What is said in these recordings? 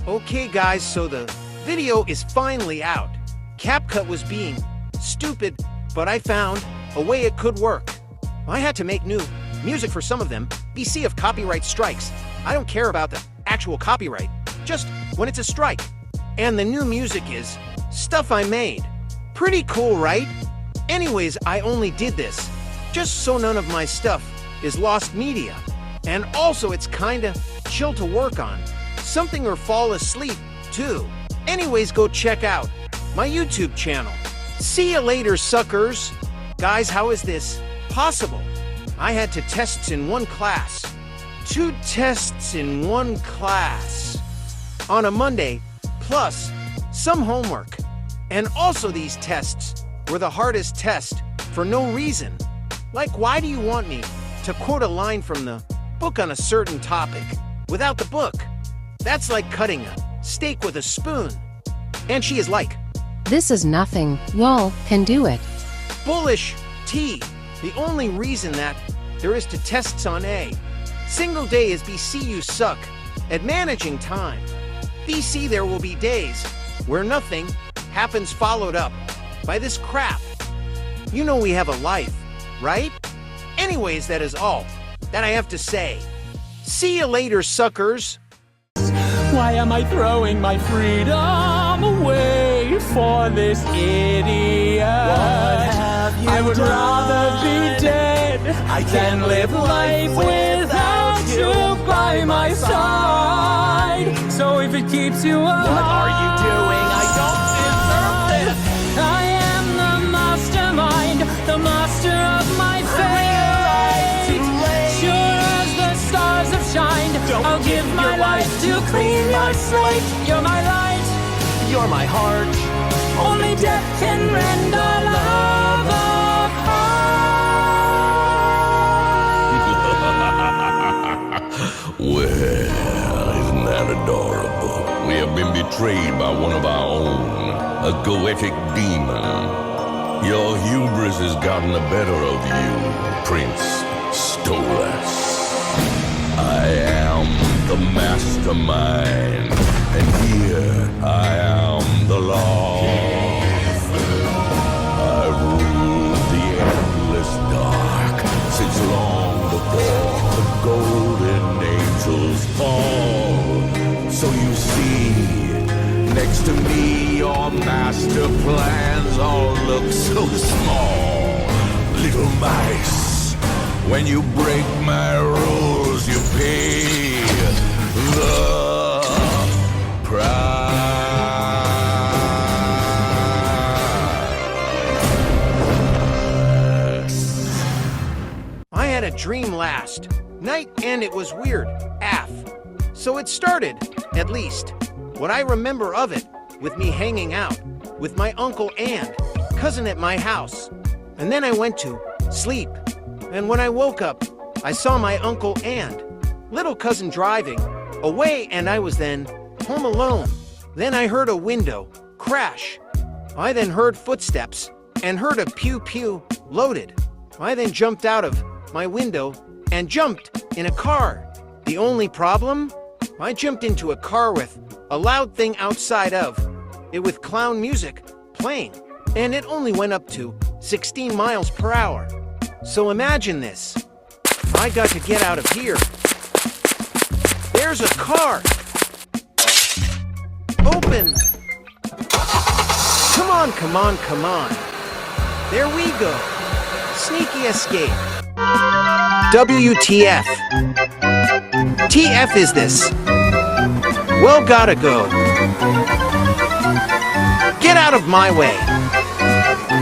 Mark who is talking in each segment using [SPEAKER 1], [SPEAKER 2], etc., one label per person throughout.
[SPEAKER 1] Okay guys, so the video is finally out. CapCut was being stupid, but I found a way it could work. I had to make new music for some of them. BC of copyright strikes. I don't care about the actual copyright, just when it's a strike. And the new music is stuff I made. Pretty cool, right? Anyways, I only did this just so none of my stuff is lost media. And also it's kinda chill to work on. Something or fall asleep, too. Anyways, go check out my YouTube channel. See you later, suckers. Guys, how is this possible? I had 2 tests in one class. 2 tests in one class. On a Monday, plus some homework. And also these tests were the hardest test for no reason. Like, why do you want me to quote a line from the book on a certain topic without the book? That's like cutting a steak with a spoon. And she is like,
[SPEAKER 2] this is nothing, y'all can do it.
[SPEAKER 1] Bullish T. The only reason that there is 2 tests on a single day is BC you suck at managing time. BC there will be days where nothing happens followed up by this crap. You know we have a life, right? Anyways, that is all that I have to say. See you later, suckers.
[SPEAKER 3] Why am I throwing my freedom away for this idiot? I would rather be dead than live life without you by my side. So if it keeps you alive,
[SPEAKER 4] what are you doing? I don't deserve this!
[SPEAKER 3] I am the mastermind, the master of my fate. Sure as the stars have shined, I'll give my life to clean your slate. You're my light,
[SPEAKER 4] you're my heart.
[SPEAKER 3] Only death can rend our love apart.
[SPEAKER 5] Well, isn't that adorable? We have been betrayed by one of our own, a goetic demon. Your hubris has gotten the better of you, Prince Stolas. I am the mastermind, and here I am the law. I rule the endless dark since long before the golden angels fall. So you see, next to me your master plans all look so small. Little mice, when you break my rules, you pay the price.
[SPEAKER 1] I had a dream last night and it was weird, So it started, at least, what I remember of it, with me hanging out with my uncle and cousin at my house. And then I went to sleep. And when I woke up, I saw my uncle and little cousin driving away, and I was then home alone. Then I heard a window crash. I then heard footsteps and heard a pew-pew loaded. I then jumped out of my window and jumped in a car. The only problem? I jumped into a car with a loud thing outside of it with clown music playing, and it only went up to 16 miles per hour. So imagine this. I got to get out of here. There's a car. Open. Come on, come on, come on. There we go. Sneaky escape. WTF. TF is this? Well, gotta go. Get out of my way.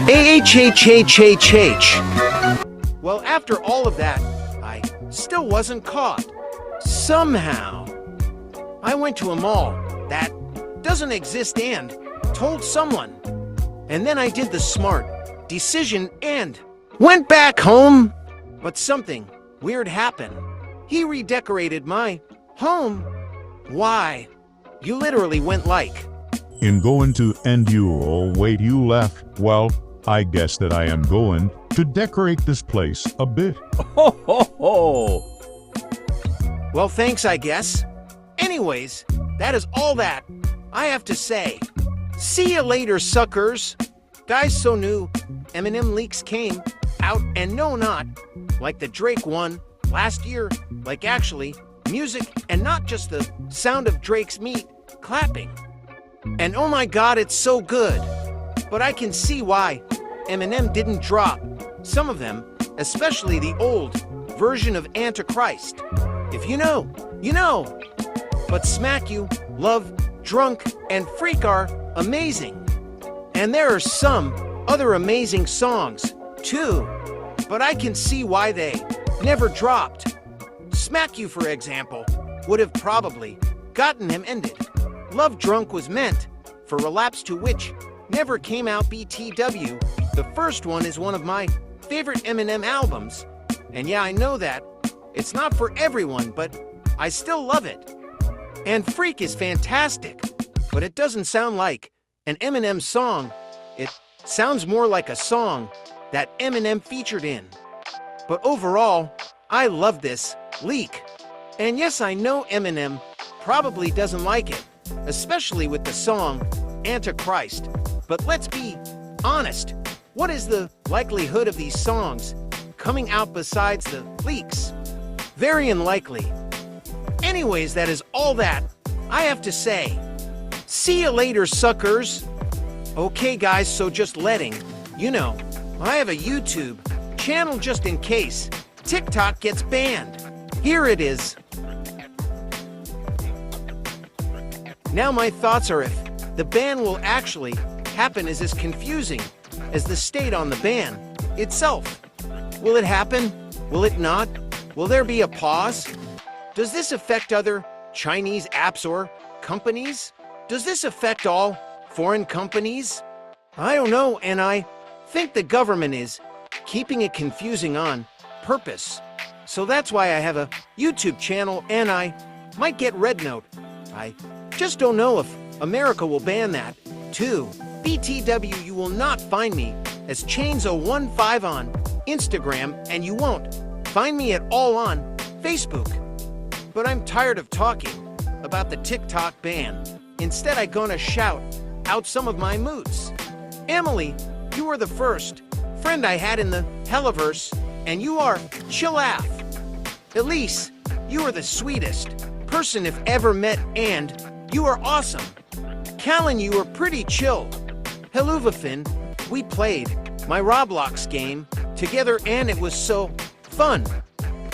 [SPEAKER 1] AHHHHH. Well, after all of that, I still wasn't caught. Somehow. I went to a mall that doesn't exist and told someone. And then I did the smart decision and went back home. But something weird happened. He redecorated my home. Why? You literally went like...
[SPEAKER 6] In going to end you, oh wait, you left. Well, I guess that I am going to decorate this place a bit.
[SPEAKER 4] Ho ho ho!
[SPEAKER 1] Well, thanks, I guess. Anyways, that is all that I have to say. See you later, suckers. Guys, so new Eminem leaks came out, and no, not like the Drake one last year, like actually music and not just the sound of Drake's meat clapping. And oh my god, it's so good. But I can see why Eminem didn't drop some of them, especially the old version of Antichrist. If you know, you know. But Smack You, Love, Drunk, and Freak are amazing. And there are some other amazing songs, too. But I can see why they never dropped. Smack You, for example, would have probably gotten him ended. Love Drunk was meant for Relapse, to which never came out. BTW, the first one, is one of my favorite Eminem albums. And yeah, I know that it's not for everyone, but I still love it. And Freak is fantastic, but it doesn't sound like an Eminem song. It sounds more like a song that Eminem featured in. But overall, I love this leak. And yes, I know Eminem probably doesn't like it, especially with the song Antichrist. But let's be honest, what is the likelihood of these songs coming out besides the leaks? Very unlikely. Anyways, that is all that I have to say. See you later, suckers. Okay guys, so just letting you know, I have a YouTube channel just in case TikTok gets banned. Here it is. Now my thoughts are, if the ban will actually happen, is as confusing as the state on the ban itself. Will it happen? Will it not? Will there be a pause? Does this affect other Chinese apps or companies? Does this affect all foreign companies? I don't know, and I think the government is keeping it confusing on purpose. So that's why I have a YouTube channel, and I might get Red Note. I just don't know if America will ban that, too. BTW, you will not find me as Chains015 on Instagram, and you won't find me at all on Facebook. But I'm tired of talking about the TikTok ban. Instead, I'm gonna shout out some of my moods. Emily, you were the first friend I had in the Helluverse, and you are chill-af. Elise, you are the sweetest person I've ever met, and you are awesome. Callan, you were pretty chill. HelluvaFin, we played my Roblox game together, and it was so fun.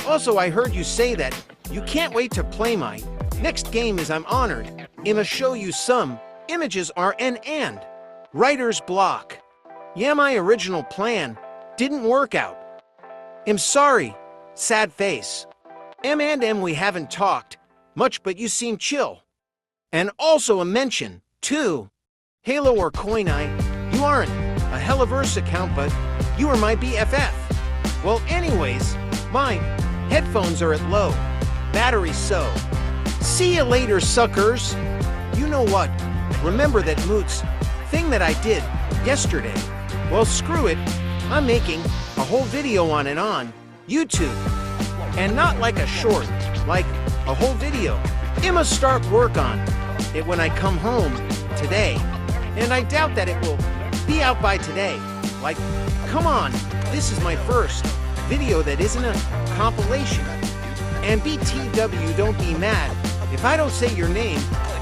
[SPEAKER 1] Also, I heard you say that you can't wait to play my next game, as I'm honored. I'ma show you some images are and writer's block. Yeah, my original plan didn't work out. I'm sorry, sad face. M, we haven't talked much, but you seem chill. And also a mention, too. Halo or Coineye, you aren't a Helluverse account, but you are my BFF. Well, anyways, my headphones are at low battery, so see you later, suckers. You know what? Remember that Moots thing that I did yesterday? Well, screw it. I'm making a whole video on it on YouTube. And not like a short, like a whole video. I'ma start work on it when I come home today. And I doubt that it will be out by today. Like, come on, this is my first video that isn't a compilation. And BTW, don't be mad if I don't say your name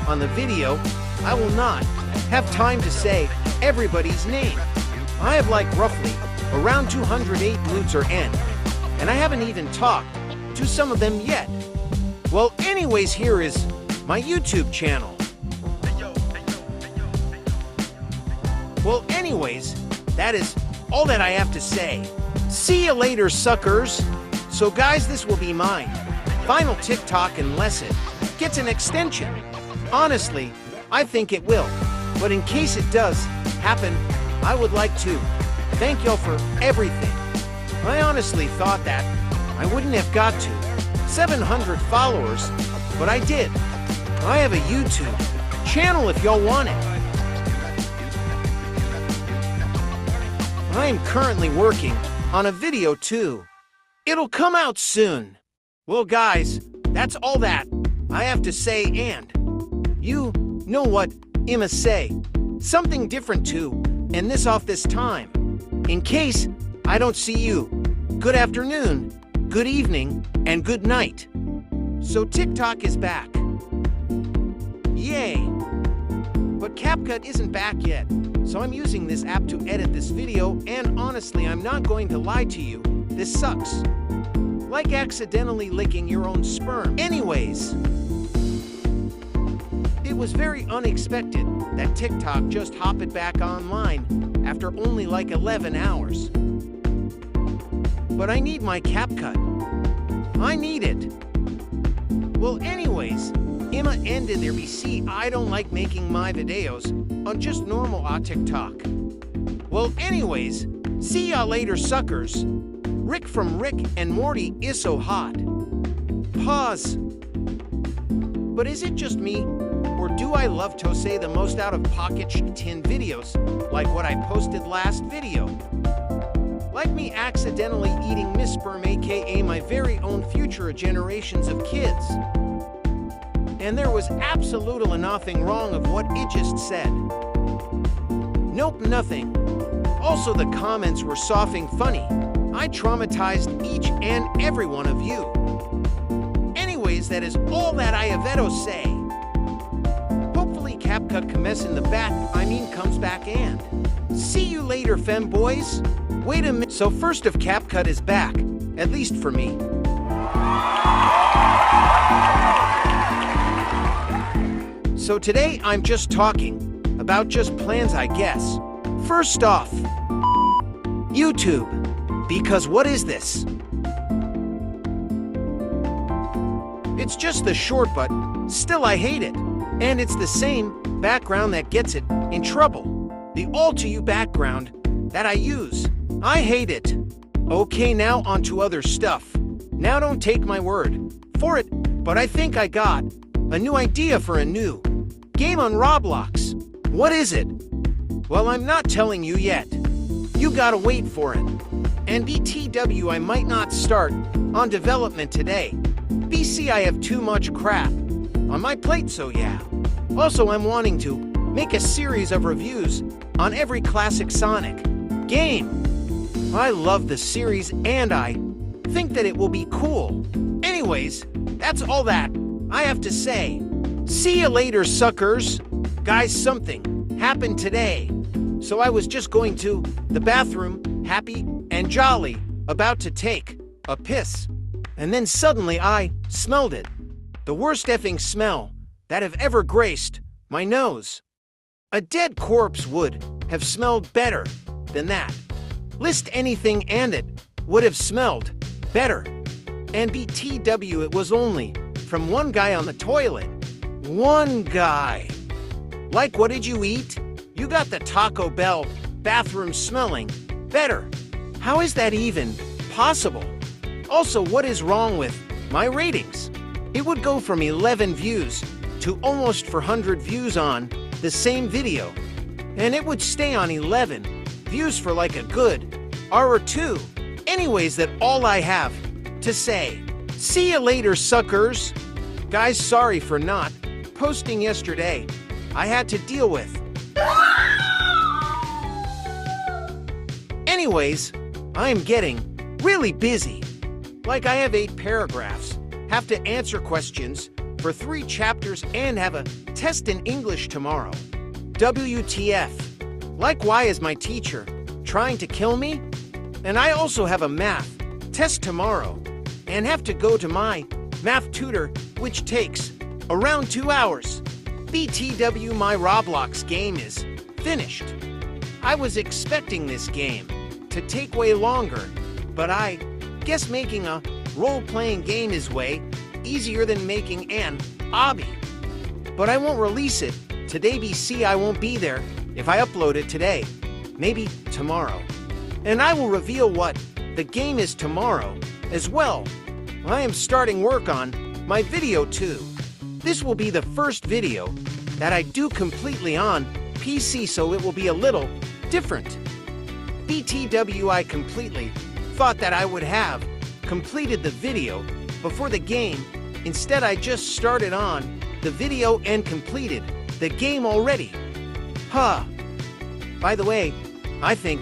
[SPEAKER 1] on the video. I will not have time to say everybody's name. I have like roughly around 208 moods or N, and I haven't even talked to some of them yet. Well, anyways, here is my YouTube channel. Well, anyways, that is all that I have to say. See you later, suckers. So guys, this will be mine final TikTok unless it gets an extension. Honestly, I think it will. But in case it does happen, I would like to thank y'all for everything. I honestly thought that I wouldn't have got to 700 followers, but I did. I have a YouTube channel if y'all want it. I am currently working on a video too. It'll come out soon. Well guys, that's all that I have to say, and You know what I'ma say. Something different too, and this off this time. In case I don't see you, good afternoon, good evening, and good night. So TikTok is back. Yay! But CapCut isn't back yet, so I'm using this app to edit this video, and honestly, I'm not going to lie to you, this sucks. Like accidentally licking your own sperm. Anyways, it was very unexpected that TikTok just hopped back online after only like 11 hours. But I need my CapCut. I need it. Well, anyways, I'ma end in there. See, I don't like making my videos on just normal TikTok. Well, anyways, see y'all later, suckers. Rick from Rick and Morty is so hot. Pause. But is it just me, or do I love to say the most out of pocket tin videos, like what I posted last video? Like me accidentally eating Miss Sperm, aka my very own future generations of kids. And there was absolutely nothing wrong of what it just said. Nope, nothing. Also, the comments were soffing funny. I traumatized each and every one of you. Anyways, that is all that I have to say. Hopefully CapCut comes back and see you later, femboys. Wait a minute. So first of CapCut is back, at least for me. So today I'm just talking about just plans, I guess. First off, YouTube. Because what is this? It's just the short, but still I hate it. And it's the same background that gets it in trouble. The all to you background that I use. I hate it. Okay, now on to other stuff. Now don't take my word for it, but I think I got a new idea for a new game on Roblox. What is it? Well, I'm not telling you yet. You gotta wait for it. And BTW, I might not start on development today. BC, I have too much crap on my plate, so yeah. Also, I'm wanting to make a series of reviews on every classic Sonic game. I love the series and I think that it will be cool. Anyways, that's all that I have to say. See you later, suckers. Guys, something happened today. So I was just going to the bathroom, happy and jolly, about to take a piss. And then suddenly I smelled it. The worst effing smell that have ever graced my nose. A dead corpse would have smelled better than that. List anything and it would have smelled better. And BTW, it was only from one guy on the toilet. One guy. Like, what did you eat? You got the Taco Bell bathroom smelling better. How is that even possible? Also, what is wrong with my ratings? It would go from 11 views to almost 400 views on the same video. And it would stay on 11 views for like a good hour or two. Anyways, that all I have to say. See you later, suckers. Guys, sorry for not posting yesterday. I had to deal with. Anyways, I am getting really busy. Like, I have 8 paragraphs, have to answer questions for 3 chapters, and have a test in English tomorrow. WTF. Like, why is my teacher trying to kill me? And I also have a math test tomorrow, and have to go to my math tutor, which takes around 2 hours. BTW, my Roblox game is finished. I was expecting this game to take way longer, but I guess making a role-playing game is way easier than making an obby. But I won't release it today, BC. I won't be there if I upload it today. Maybe tomorrow. And I will reveal what the game is tomorrow as well. I am starting work on my video too. This will be the first video that I do completely on PC, so it will be a little different. BTW, I completely thought that I would have completed the video before the game. Instead, I just started on the video and completed the game already. Huh. By the way, I think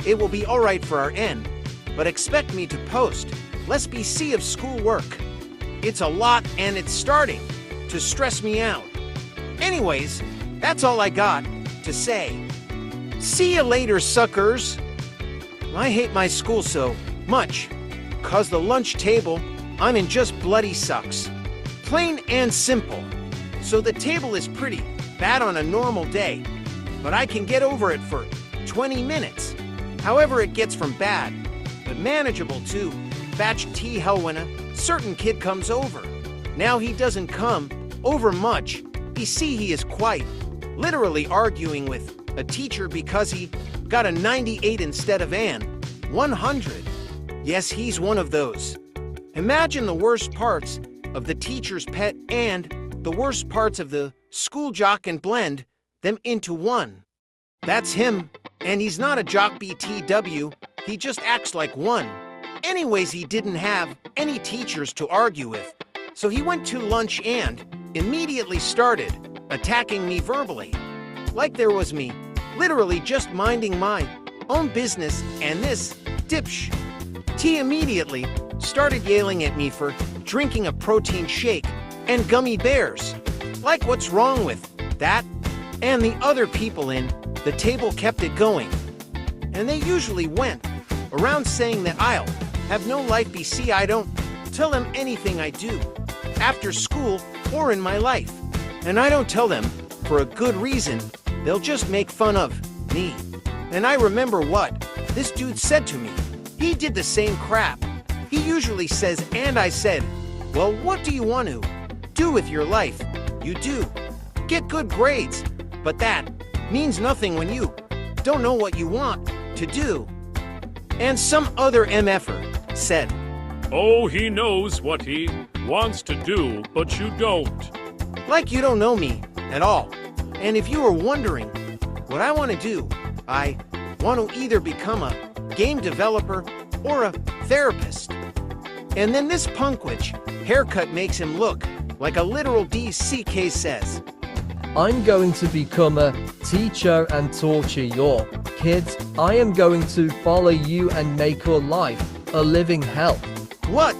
[SPEAKER 1] it will be alright for our end, but expect me to post less BC of schoolwork. It's a lot and it's starting to stress me out. Anyways, that's all I got to say. See you later, suckers. I hate my school so much, 'cause the lunch table I'm in just bloody sucks. Plain and simple. So the table is pretty bad on a normal day, but I can get over it for 20 minutes. However, it gets from bad, but manageable to batch tea hell when a certain kid comes over. Now he doesn't come over much. You see, he is quite literally arguing with a teacher because he got a 98 instead of an 100. Yes, he's one of those. Imagine the worst parts of the teacher's pet and the worst parts of the school jock and blend them into one. That's him, and he's not a jock BTW, he just acts like one. Anyways, he didn't have any teachers to argue with, so he went to lunch and immediately started attacking me verbally. Like there was me, literally just minding my own business, and this dipsh T immediately started yelling at me for drinking a protein shake and gummy bears. Like, what's wrong with that? And the other people in the table kept it going. And they usually went around saying that I'll have no life BC. I don't tell them anything I do after school or in my life. And I don't tell them for a good reason. They'll just make fun of me. And I remember what this dude said to me. He did the same crap. He usually says, and I said, well, what do you want to do with your life? You do. Get good grades. But that means nothing when you don't know what you want to do. And some other MFer said,
[SPEAKER 7] oh, he knows what he wants to do, but you don't.
[SPEAKER 1] Like you don't know me at all. And if you are wondering what I want to do, I want to either become a game developer or a therapist. And then this punkwitch haircut makes him look like a literal DCK says,
[SPEAKER 8] I'm going to become a teacher and torture your kids. I am going to follow you and make your life a living hell.
[SPEAKER 1] What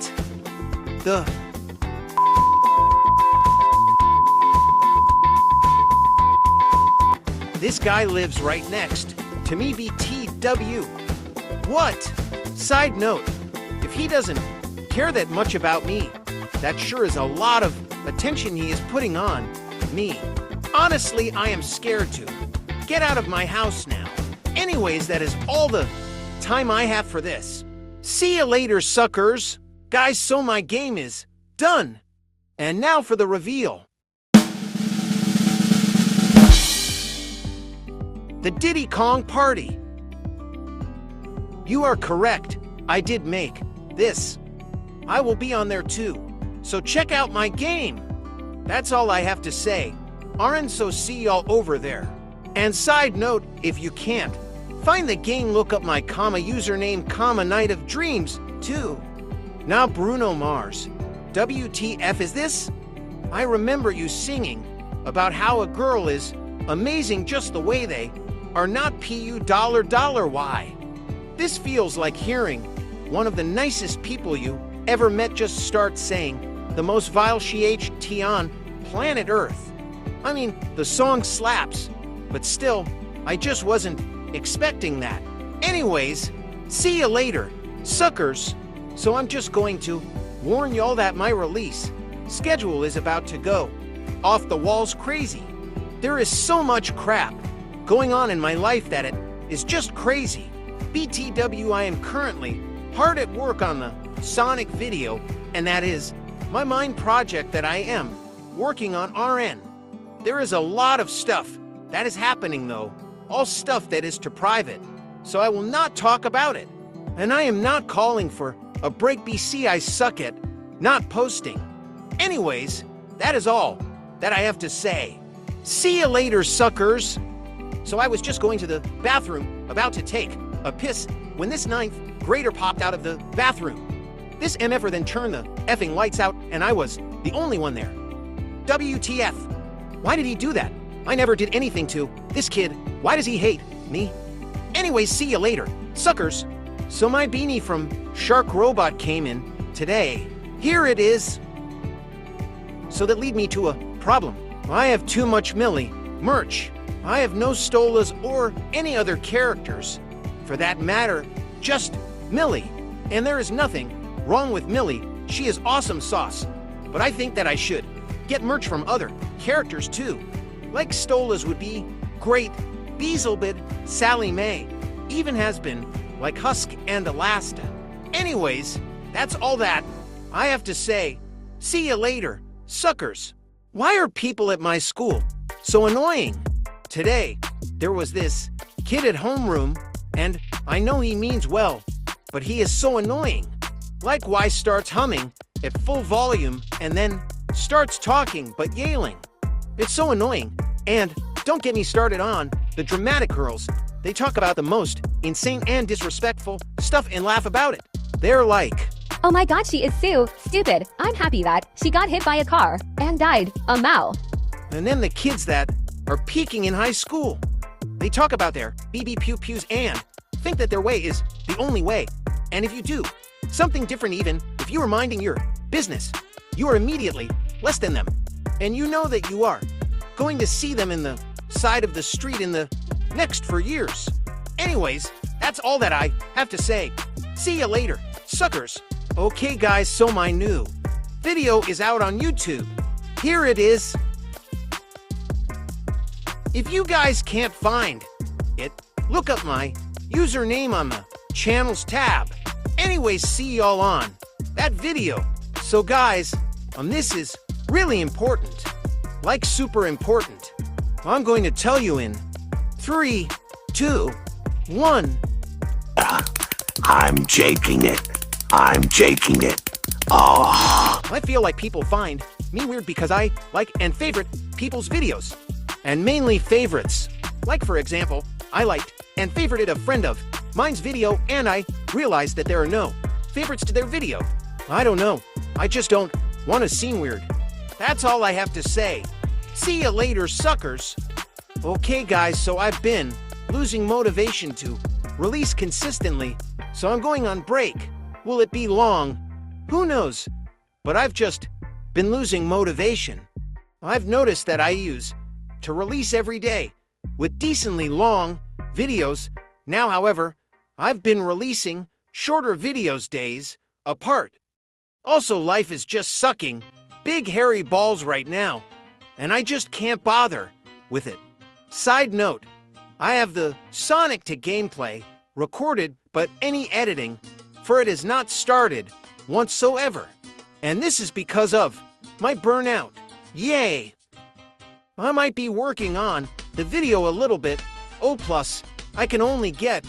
[SPEAKER 1] the? This guy lives right next to me, BTW. What? Side note, if he doesn't care that much about me, that sure is a lot of attention he is putting on me. Honestly, I am scared to get out of my house now. Anyways, that is all the time I have for this. See you later, suckers. Guys, so my game is done. And now for the reveal. The Diddy Kong Party. You are correct. I did make this. I will be on there too. So check out my game. That's all I have to say. Aren't so see y'all over there. And side note, if you can't find the game, look up my username, Night of Dreams too. Now Bruno Mars. WTF is this? I remember you singing about how a girl is amazing just the way they are, not PU $. Why? This feels like hearing one of the nicest people you ever met just start saying the most vile shit on planet Earth. I mean, the song slaps, but still, I just wasn't expecting that. Anyways, see you later, suckers. So I'm just going to warn y'all that my release schedule is about to go off the walls crazy. There is so much crap going on in my life that it is just crazy. BTW, I am currently hard at work on the Sonic video, and that is my mind project that I am working on RN. There is a lot of stuff that is happening though, all stuff that is too private, so I will not talk about it. And I am not calling for a break BC, I suck at not posting. Anyways, that is all that I have to say. See you later, suckers. So I was just going to the bathroom, about to take a piss, when this 9th grader popped out of the bathroom. This MFer then turned the effing lights out, and I was the only one there. WTF? Why did he do that? I never did anything to this kid. Why does he hate me? Anyways, see you later, suckers. So my beanie from Shark Robot came in today. Here it is. So that lead me to a problem. I have too much Millie merch. I have no Stolas or any other characters. For that matter, just Millie. And there is nothing wrong with Millie. She is awesome sauce. But I think that I should get merch from other characters too. Like Stolas would be great. Beelzebub, Sally Mae, even has been like Husk and Elasta. Anyways, that's all that I have to say. See you later, suckers. Why are people at my school so annoying? Today, there was this kid at homeroom, and I know he means well, but he is so annoying. Likewise starts humming at full volume and then starts talking but yelling. It's so annoying. And don't get me started on the dramatic girls. They talk about the most insane and disrespectful stuff and laugh about it. They're like,
[SPEAKER 9] oh my god, she is so stupid. I'm happy that she got hit by a car and died. A mow.
[SPEAKER 1] and then the kids that are peaking in high school. They talk about their BB pew pews and think that their way is the only way. And if you do something different, even if you are minding your business, you are immediately less than them. And you know that you are going to see them in the side of the street in the next for years. Anyways, that's all that I have to say. See you later, suckers. Okay guys, so my new video is out on YouTube. Here it is. If you guys can't find it, look up my username on the channels tab. Anyways, see y'all on that video. So guys, this is really important. Like super important. I'm going to tell you in 3, 2, 1.
[SPEAKER 10] I'm jaking it. I'm jaking it. Oh.
[SPEAKER 1] I feel like people find me weird because I like and favorite people's videos. And mainly favorites. Like for example, I liked and favorited a friend of mine's video and I realized that there are no favorites to their video. I don't know. I just don't want to seem weird. That's all I have to say. See you later, suckers. Okay guys, so I've been losing motivation to release consistently, so I'm going on break. Will it be long? Who knows? But I've just been losing motivation. I've noticed that I use to release every day with decently long videos. Now, however, I've been releasing shorter videos days apart. Also, life is just sucking big hairy balls right now, and I just can't bother with it. Side note, I have the Sonic to gameplay recorded, but any editing for it is not started whatsoever. And this is because of my burnout. Yay! I might be working on the video a little bit. Oh, plus, I can only get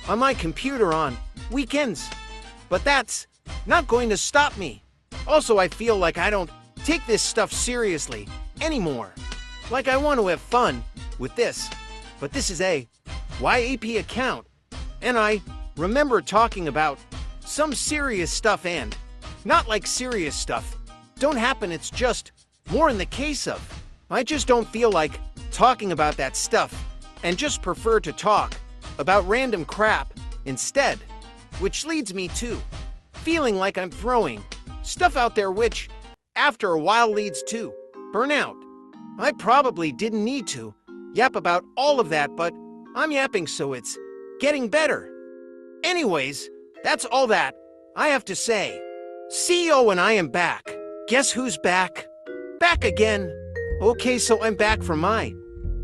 [SPEAKER 1] on my computer on weekends. But that's not going to stop me. Also, I feel like I don't take this stuff seriously anymore. Like I want to have fun with this. But this is a YAP account. And I remember talking about some serious stuff and not like serious stuff don't happen. It's just more in the case of I just don't feel like talking about that stuff and just prefer to talk about random crap instead, which leads me to feeling like I'm throwing stuff out there which after a while leads to burnout. I probably didn't need to yap about all of that, but I'm yapping so it's getting better. Anyways, that's all that I have to say. CEO and I am back. Guess who's back? Back again. Okay, so I'm back from my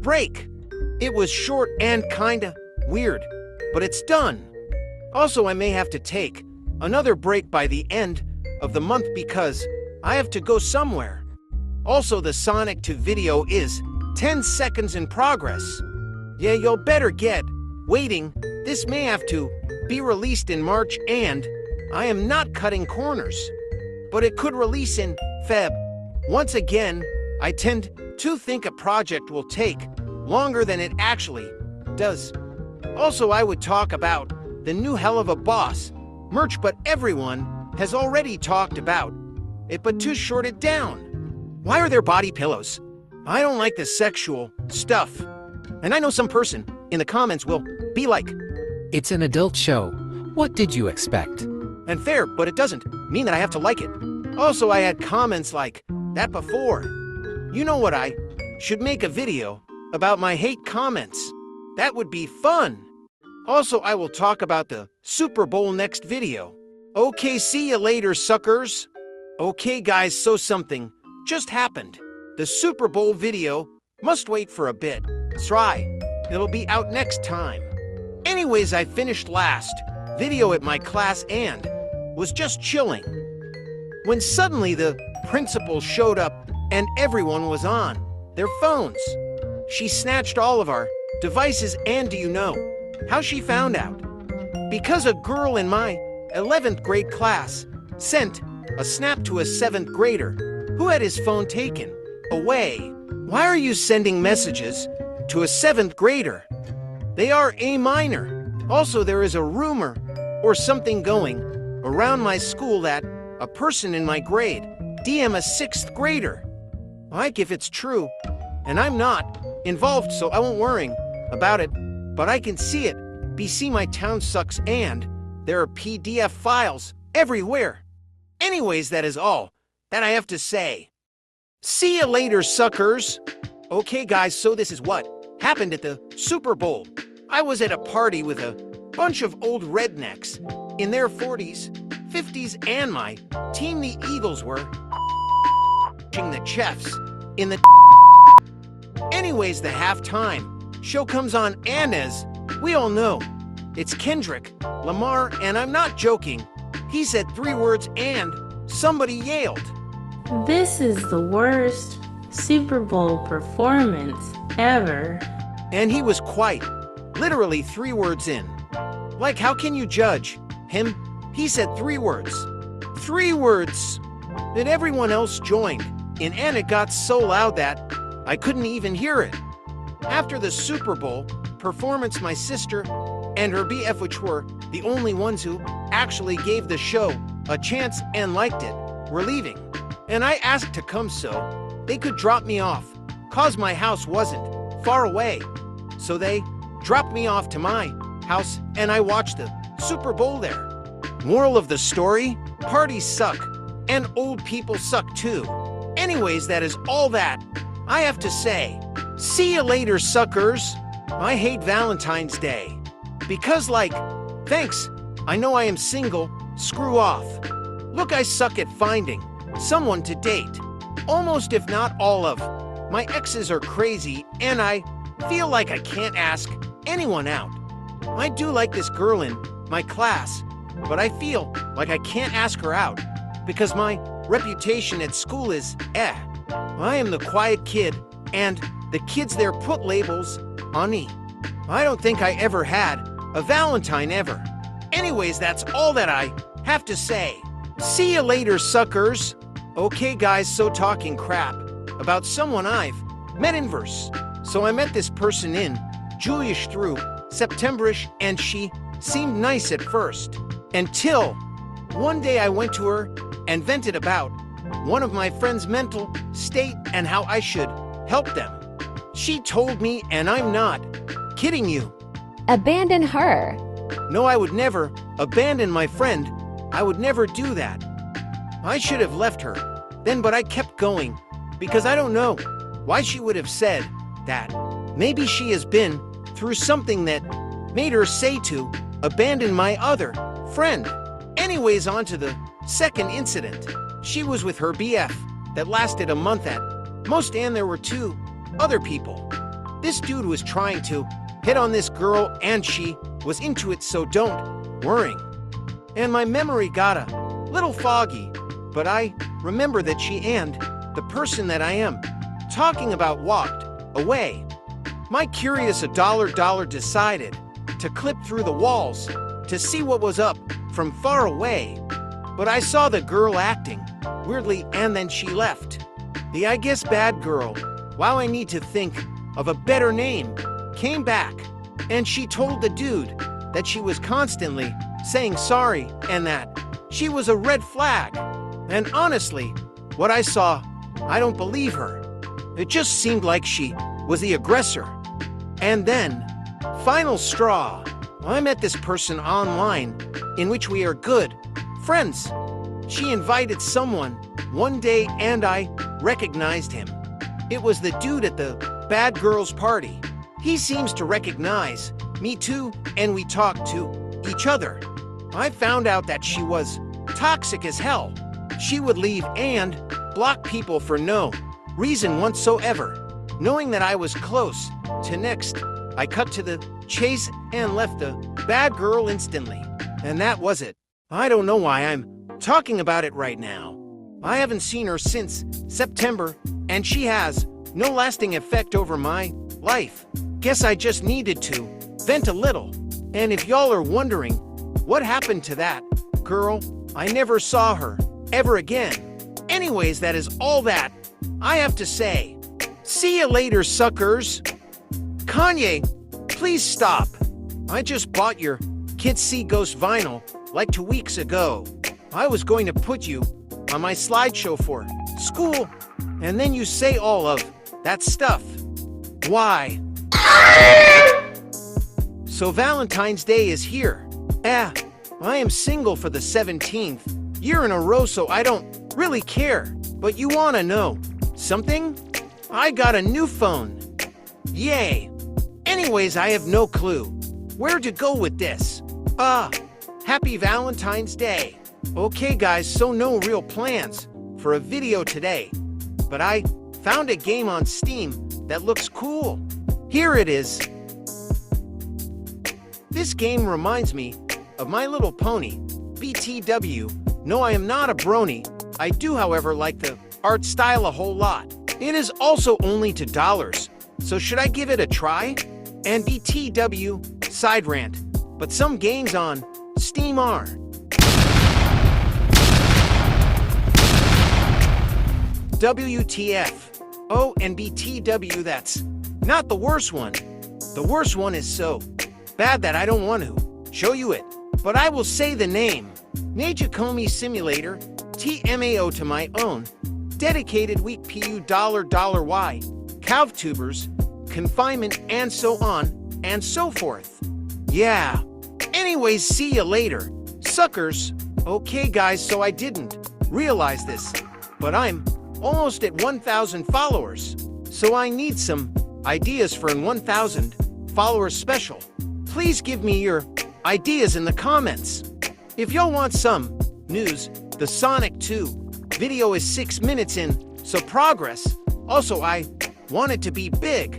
[SPEAKER 1] break. It was short and kinda weird, but it's done. Also, I may have to take another break by the end of the month because I have to go somewhere. Also, the Sonic 2 video is 10 seconds in progress. Yeah, you'll better get waiting. This may have to be released in March and I am not cutting corners, but it could release in Feb. Once again, I tend to think a project will take longer than it actually does. Also, I would talk about the new HelluvaBoss merch, but everyone has already talked about it, but to short it down. Why are there body pillows? I don't like the sexual stuff. And I know some person in the comments will be like,
[SPEAKER 11] It's an adult show. What did you expect?
[SPEAKER 1] and fair, but it doesn't mean that I have to like it. Also, I had comments like that before. You know what, I should make a video about my hate comments. That would be fun. Also, I will talk about the Super Bowl next video. Okay, see you later, suckers. Okay, guys, so something just happened. The Super Bowl video must wait for a bit. Try. It'll be out next time. Anyways, I finished last video at my class and was just chilling when suddenly the principal showed up and everyone was on their phones. She snatched all of our devices, and do you know how she found out? Because a girl in my 11th grade class sent a snap to a 7th grader who had his phone taken away. Why are you sending messages to a 7th grader? They are a minor. Also, there is a rumor or something going around my school that a person in my grade DM a 6th grader. Like if it's true, and I'm not involved, so I won't worry about it, but I can see it. BC, my town sucks, and there are PDF files everywhere. Anyways, that is all that I have to say. See you later, suckers. Okay, guys, so this is what happened at the Super Bowl. I was at a party with a bunch of old rednecks in their 40s, 50s, and my team, the Eagles, were watching the Chiefs in the Anyways, the halftime show comes on, and as we all know, it's Kendrick Lamar, and I'm not joking. He said 3 words and somebody yelled,
[SPEAKER 12] "This is the worst Super Bowl performance ever."
[SPEAKER 1] And he was quite literally 3 words in. Like, how can you judge him? He said 3 words. 3 words that everyone else joined in, and it got so loud that I couldn't even hear it. After the Super Bowl performance, my sister and her BF, which were the only ones who actually gave the show a chance and liked it, were leaving. And I asked to come so they could drop me off, cause my house wasn't far away. So they dropped me off to my house, and I watched the Super Bowl there. Moral of the story, parties suck, and old people suck too. Anyways, that is all that I have to say. See you later, suckers. I hate Valentine's Day. Because, like, thanks, I know I am single, screw off. Look, I suck at finding someone to date. Almost, if not all of my exes are crazy, and I feel like I can't ask anyone out. I do like this girl in my class, but I feel like I can't ask her out because my reputation at school is I am the quiet kid, and the kids there put labels on me. I don't think I ever had a Valentine ever. Anyways, that's all that I have to say. See you later, suckers. Okay, guys, so talking crap about someone I've met in verse. So I met this person in Julius through Septemberish, and she seemed nice at first. Until one day I went to her and vented about one of my friend's mental state and how I should help them. She told me, and I'm not kidding you,
[SPEAKER 9] Abandon her.
[SPEAKER 1] no, I would never abandon my friend. I would never do that. I should have left her then, but I kept going because I don't know why she would have said that. Maybe she has been through something that made her say to abandon my other friend. Anyways, on to the second incident. She was with her BF that lasted a month at most, and there were 2 other people. This dude was trying to hit on this girl, and she was into it, so don't worry. And my memory got a little foggy, but I remember that she and the person that I am talking about walked away. My curious dollar decided to clip through the walls to see what was up from far away. But I saw the girl acting weirdly, and then she left. The, I guess, bad girl, wow, I need to think of a better name, came back, and she told the dude that she was constantly saying sorry and that she was a red flag. And honestly, what I saw I don't believe her. It just seemed like she was the aggressor. And then, final straw. I met this person online in which we are good friends. She invited someone one day and I recognized him. It was the dude at the bad girls party. He seems to recognize me too, and we talked to each other. I found out that she was toxic as hell. She would leave and block people for no reason whatsoever. Knowing that I was close to next, I cut to the chase and left the bad girl instantly. And that was it. I don't know why I'm talking about it right now. I haven't seen her since September, and she has no lasting effect over my life. Guess I just needed to vent a little. And if y'all are wondering what happened to that girl, I never saw her ever again. Anyways, that is all that I have to say. See you later, suckers. Kanye, please stop. I just bought your Kids See Ghost vinyl like 2 weeks ago. I was going to put you on my slideshow for school, and then you say all of that stuff. Why? So Valentine's Day is here. I am single for the 17th year in a row, so I don't really care. But you wanna know something? I got a new phone. Yay. Anyways, I have no clue where to go with this. Happy Valentine's Day. Okay guys, so no real plans for a video today, but I found a game on Steam that looks cool. Here it is. This game reminds me of My Little Pony, BTW. No, I am not a brony. I do, however, like the art style a whole lot. It is also only $2, so should I give it a try? And BTW, side rant, but some games on Steam are. WTF. Oh, and BTW, that's not the worst one. The worst one is so bad that I don't want to show you it, but I will say the name. Najakomi Simulator, TMAO to my own. Dedicated week PU $Y. Calvtubers, confinement, and so on and so forth. Yeah. Anyways, see you later, suckers. Okay guys, so I didn't realize this, but I'm almost at 1,000 followers, so I need some ideas for an 1,000 followers special. Please give me your ideas in the comments. If y'all want some news, the Sonic 2 video is 6 minutes in, so progress. Also, I want it to be big.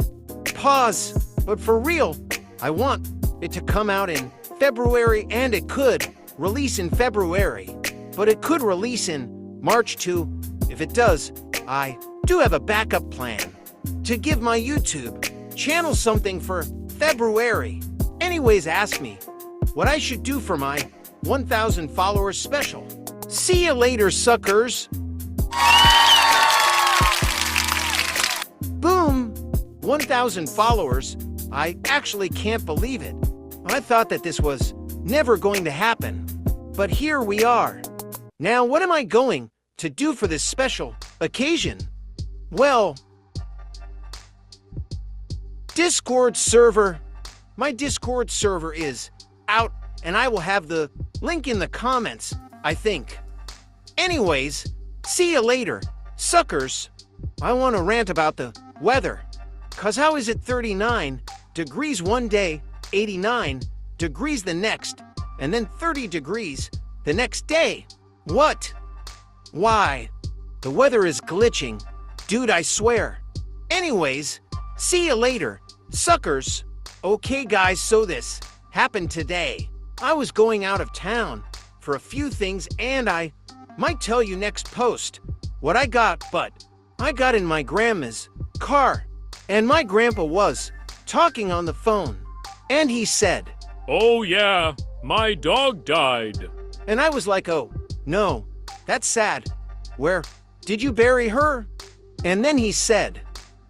[SPEAKER 1] Pause, but for real, I want it to come out in February, and it could release in February, but it could release in March too. If it does, I do have a backup plan to give my YouTube channel something for February. Anyways, ask me what I should do for my 1,000 followers special. See you later, suckers. Boom! 1,000 followers. I actually can't believe it. I thought that this was never going to happen, but here we are. Now, what am I going to do for this special occasion? Well, Discord server. My Discord server is out, and I will have the link in the comments, I think. Anyways, see you later, suckers. I want to rant about the weather. 'Cause how is it 39 degrees one day, 89 degrees the next, and then 30 degrees the next day? What? Why? The weather is glitching. Dude, I swear. Anyways, see you later, suckers. Okay guys, so this happened today. I was going out of town for a few things, and I might tell you next post what I got, but I got in my grandma's car, and my grandpa was talking on the phone, and he said,
[SPEAKER 7] "Oh yeah, my dog died."
[SPEAKER 1] And I was like, oh, no, that's sad. Where did you bury her? And then he said,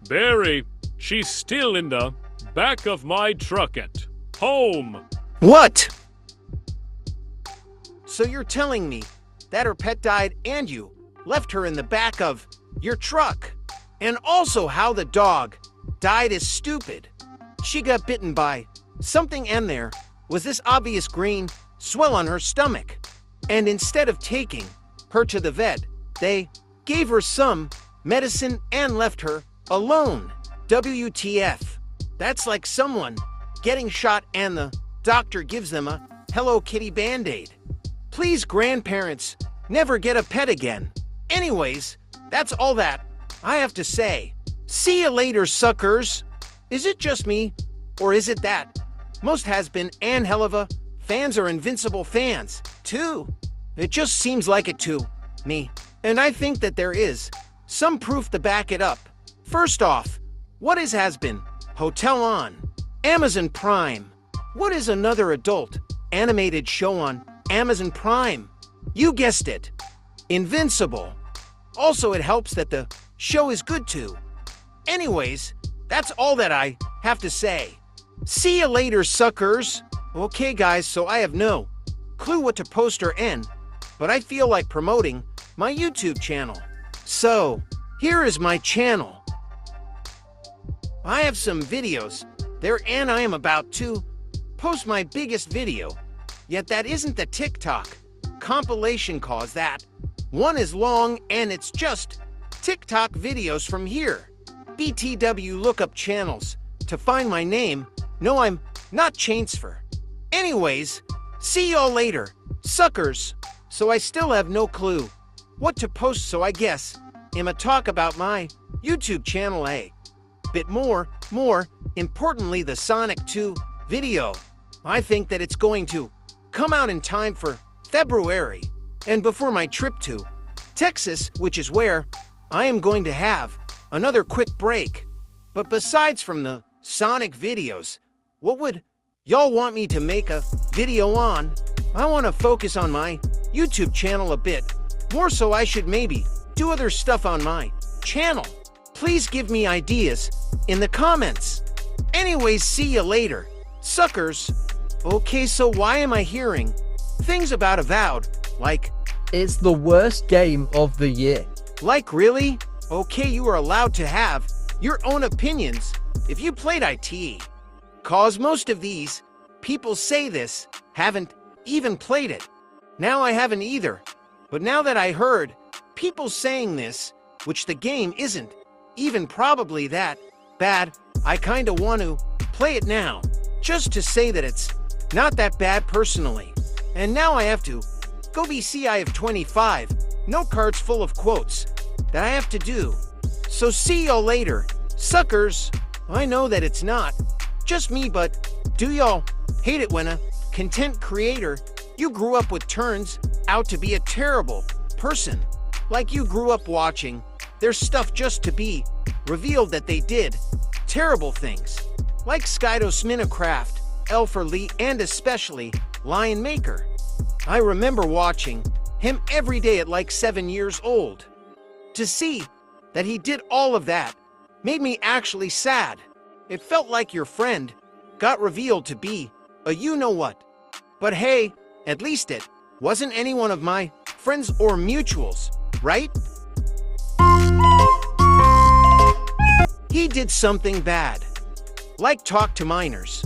[SPEAKER 7] "Barry, she's still in the back of my truck at home."
[SPEAKER 1] What? So you're telling me that her pet died and you left her in the back of your truck. And also how the dog died is stupid. She got bitten by something and there was this obvious green swell on her stomach. And instead of taking her to the vet, they gave her some medicine and left her alone. WTF. That's like someone getting shot and the doctor gives them a Hello Kitty Band-Aid. Please, grandparents, never get a pet again. Anyways, that's all that I have to say. See you later, suckers. Is it just me, or is it that most has-been and Helluva fans are invincible fans, too? It just seems like it to me, and I think that there is some proof to back it up. First off, what is has-been? Hotel on Amazon Prime. What is another adult animated show on Amazon Prime? You guessed it, Invincible. Also, it helps that the show is good too. Anyways, that's all that I have to say. See you later, suckers. Okay, guys, so I have no clue what to post or end, but I feel like promoting my YouTube channel. So, here is my channel. I have some videos there and I am about to post my biggest video. Yet that isn't the TikTok compilation cause that one is long and it's just TikTok videos from here. BTW lookup channels to find my name. No, I'm not Chainsfer. Anyways, see y'all later, suckers. So I still have no clue what to post, so I guess I'ma talk about my YouTube channel a bit more importantly, the Sonic 2 video. I think that it's going to come out in time for February and before my trip to Texas, which is where I am going to have another quick break. But besides from the Sonic videos, what would y'all want me to make a video on? I want to focus on my YouTube channel a bit more, so I should maybe do other stuff on my channel. Please give me ideas in the comments. Anyways, see you later, suckers. Okay, so why am I hearing things about Avowed, like
[SPEAKER 8] it's the worst game of the year?
[SPEAKER 1] Like, really? Okay, you are allowed to have your own opinions if you played IT. Cause most of these people say this haven't even played it. Now I haven't either. But now that I heard people saying this, which the game isn't even probably that bad, I kinda want to play it now, just to say that it's not that bad personally. And now I have to go BC. I have 25 note cards full of quotes that I have to do. So see y'all later, suckers. I know that it's not just me, but do y'all hate it when a content creator you grew up with turns out to be a terrible person? Like you grew up watching their stuff just to be revealed that they did terrible things. Like Skydos Minecraft, Elfer Lee, and especially Lion Maker. I remember watching him every day at like 7 years old. To see that he did all of that made me actually sad. It felt like your friend got revealed to be a you-know-what. But hey, at least it wasn't any one of my friends or mutuals, right? He did something bad, like talk to minors.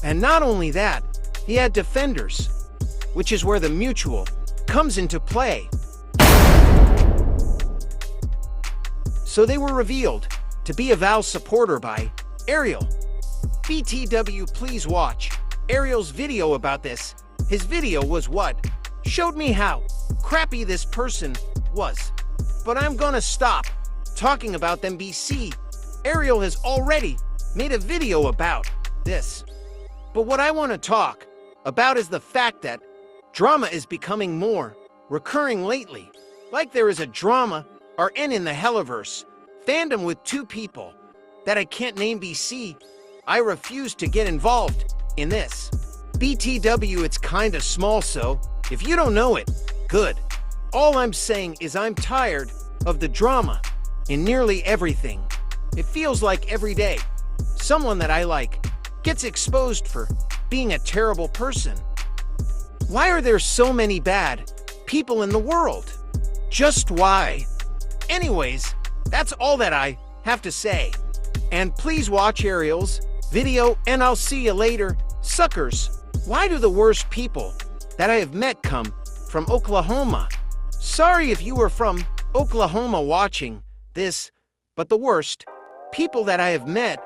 [SPEAKER 1] And not only that, he had defenders, which is where the mutual comes into play. So they were revealed to be a Val supporter by Ariel. BTW, please watch Ariel's video about this. His video was what showed me how crappy this person was. But I'm gonna stop talking about them. BC. Ariel has already made a video about this. But what I want to talk about is the fact that drama is becoming more recurring lately. Like there is a drama RN in the Helluverse fandom with two people that I can't name. BC. I refuse to get involved in this. BTW, it's kinda small, so if you don't know it, good. All I'm saying is I'm tired of the drama in nearly everything. It feels like every day someone that I like gets exposed for being a terrible person. Why are there so many bad people in the world? Just why? Anyways, that's all that I have to say. And please watch Ariel's video, and I'll see you later, suckers. Why do the worst people that I have met come from Oklahoma? Sorry if you were from Oklahoma watching this, but the worst people that I have met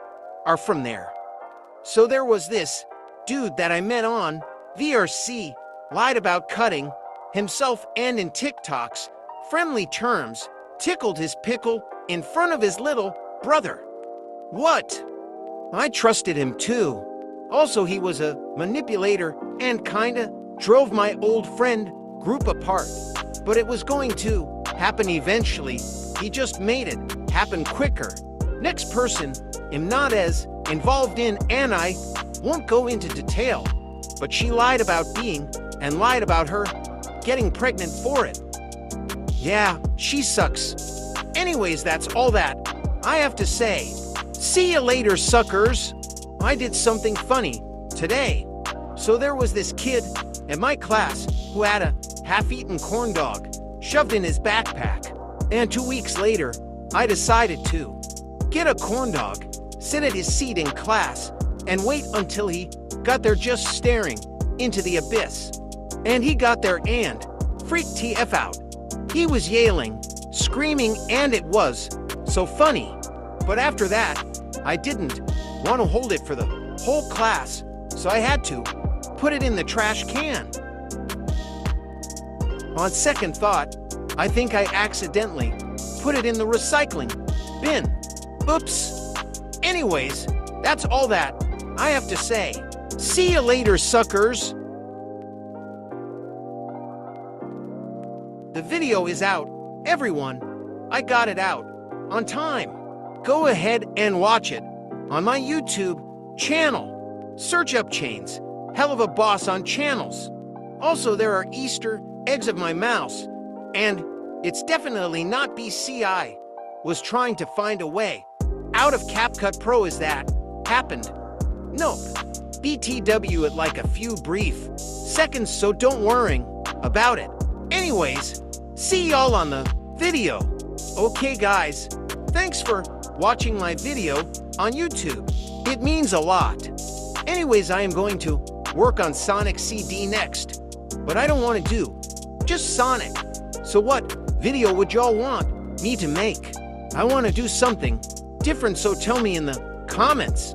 [SPEAKER 1] are from there. So there was this dude that I met on VRC, lied about cutting himself and in TikTok's friendly terms, tickled his pickle in front of his little brother. What? I trusted him too. Also, he was a manipulator and kinda drove my old friend group apart. But it was going to happen eventually. He just made it happen quicker. Next person am not as involved in, and I won't go into detail, but she lied about being and lied about her getting pregnant for it. Yeah, she sucks. Anyways, that's all that I have to say. See you later, suckers. I did something funny today. So there was this kid in my class who had a half-eaten corn dog shoved in his backpack. And 2 weeks later, I decided to get a corn dog, sit at his seat in class, and wait until he got there just staring into the abyss. And he got there and freaked TF out. He was yelling, screaming, and it was so funny. But after that, I didn't want to hold it for the whole class, so I had to put it in the trash can. On second thought, I think I accidentally put it in the recycling bin. Oops. Anyways, that's all that I have to say. See you later, suckers. The video is out, everyone. I got it out on time. Go ahead and watch it on my YouTube channel. Search up Chains, HelluvaBoss on channels. Also, there are Easter eggs of my mouse, and it's definitely not BCI was trying to find a way out of CapCut Pro as that happened. Nope. BTW at like a few brief seconds, so don't worry about it. Anyways, see y'all on the video. Okay guys, thanks for watching my video on YouTube. It means a lot. Anyways, I am going to work on Sonic CD next, but I don't want to do just Sonic. So what video would y'all want me to make? I want to do something different, so tell me in the comments.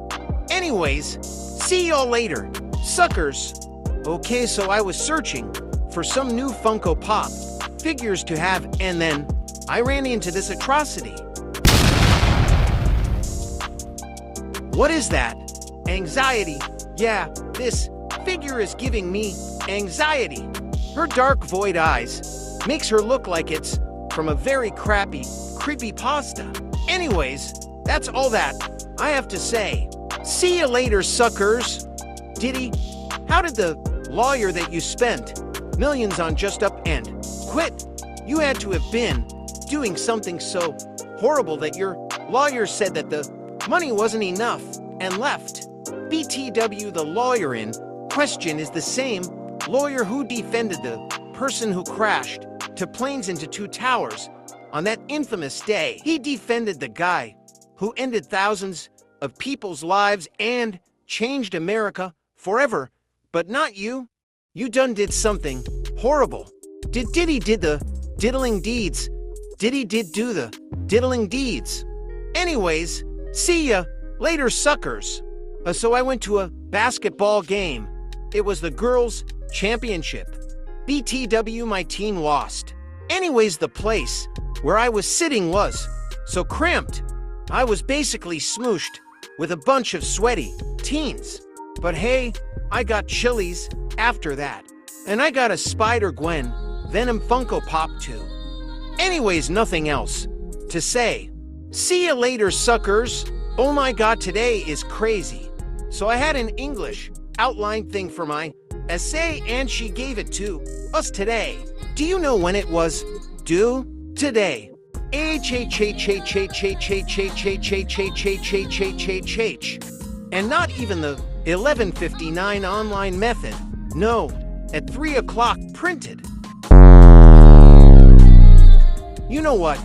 [SPEAKER 1] Anyways, see y'all later, suckers. Okay, so I was searching for some new Funko Pop figures to have, and then I ran into this atrocity. What is that? Anxiety. Yeah, this figure is giving me anxiety. Her dark void eyes makes her look like it's from a very crappy creepypasta. Anyways, that's all that I have to say. See you later, suckers. Diddy, how did the lawyer that you spent millions on just up and quit? You had to have been doing something so horrible that your lawyer said that the money wasn't enough and left. BTW, the lawyer in question is the same lawyer who defended the person who crashed 2 planes into 2 towers on that infamous day. He defended the guy who ended thousands of people's lives and changed America forever, but not you. You done did something horrible. Diddy did the diddling deeds. Diddy did do the diddling deeds. Anyways, see ya later, suckers. So I went to a basketball game. It was the girls' championship. BTW, my team lost. Anyways, the place where I was sitting was so cramped. I was basically smooshed with a bunch of sweaty teens. But hey, I got chilies after that. And I got a Spider-Gwen Venom Funko Pop too. Anyways, nothing else to say. See you later, suckers. Oh my god, today is crazy. So I had an English outline thing for my essay, and she gave it to us today. Do you know when it was due? Today. And not even the 11:59 online method. No, at 3 o'clock printed. You know what?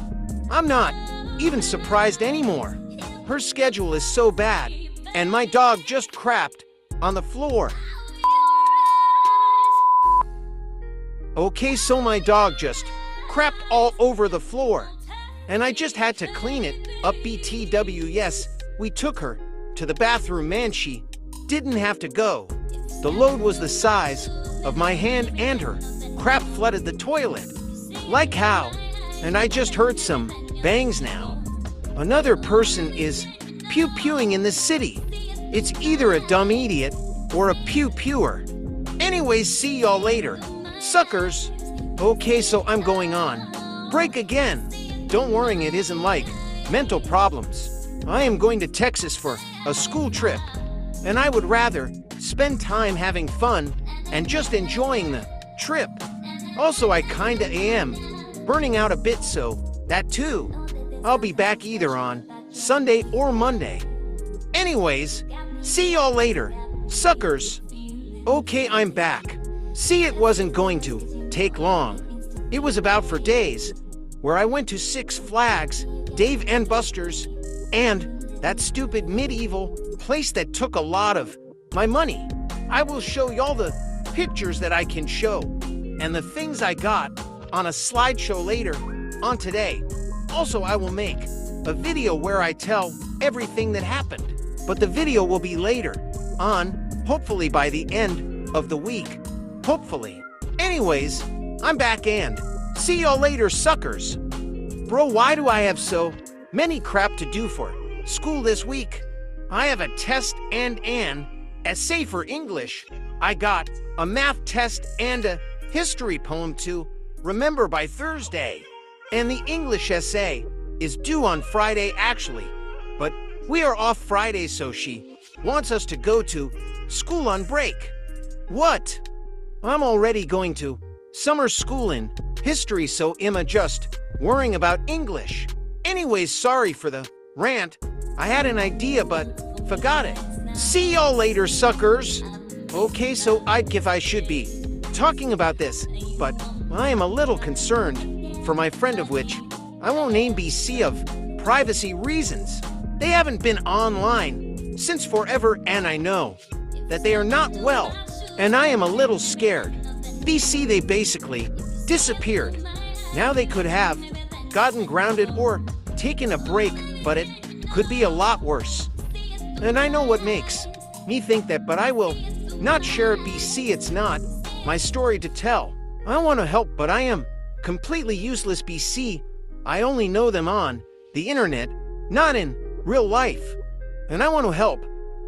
[SPEAKER 1] I'm not even surprised anymore. Her schedule is so bad, and my dog just crapped on the floor. Okay, so my dog just crapped all over the floor, and I just had to clean it up. BTW, yes, we took her to the bathroom, and she didn't have to go. The load was the size of my hand, and her crap flooded the toilet. Like how? And I just heard some bangs now. Another person is pew-pewing in the city. It's either a dumb idiot or a pew-pewer. Anyways, see y'all later, suckers. Okay, so I'm going on break again. Don't worry, it isn't like mental problems. I am going to Texas for a school trip, and I would rather spend time having fun and just enjoying the trip. Also, I kinda am burning out a bit, so that too. I'll be back either on Sunday or Monday. Anyways, see y'all later, suckers. Okay, I'm back. See, it wasn't going to take long. It was about 4 days, where I went to Six Flags, Dave and Buster's, and that stupid medieval place that took a lot of my money. I will show y'all the pictures that I can show, and the things I got on a slideshow later on today. Also, I will make a video where I tell everything that happened, but the video will be later on, hopefully by the end of the week. Hopefully. Anyways, I'm back and see y'all later, suckers. Bro, why do I have so many crap to do for school this week? I have a test and an essay for English. I got a math test and a history poem to remember by Thursday. And the English essay is due on Friday, actually. But we are off Friday, so she wants us to go to school on break. What? I'm already going to summer school in history, so Emma just worrying about English. Anyways, sorry for the rant. I had an idea, but forgot it. See y'all later, suckers. Okay, so I should be talking about this, but I am a little concerned for my friend, of which I won't name BC of privacy reasons. They haven't been online since forever, and I know that they are not well, and I am a little scared. BC, they basically disappeared. Now they could have gotten grounded or taken a break, but it could be a lot worse. And I know what makes me think that, but I will not share it. BC, it's not my story to tell. I want to help, but I am completely useless. BC, I only know them on the internet, not in real life. And I want to help.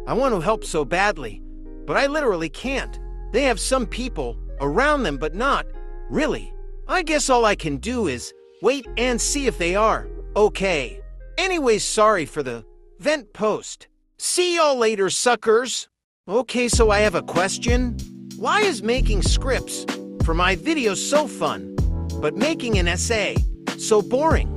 [SPEAKER 1] I want to help so badly, but I literally can't. They have some people around them, but not really. I guess all I can do is wait and see if they are okay. Anyways, sorry for the vent post. See y'all later, suckers. Okay, so I have a question. Why is making scripts for my videos so fun, but making an essay so boring?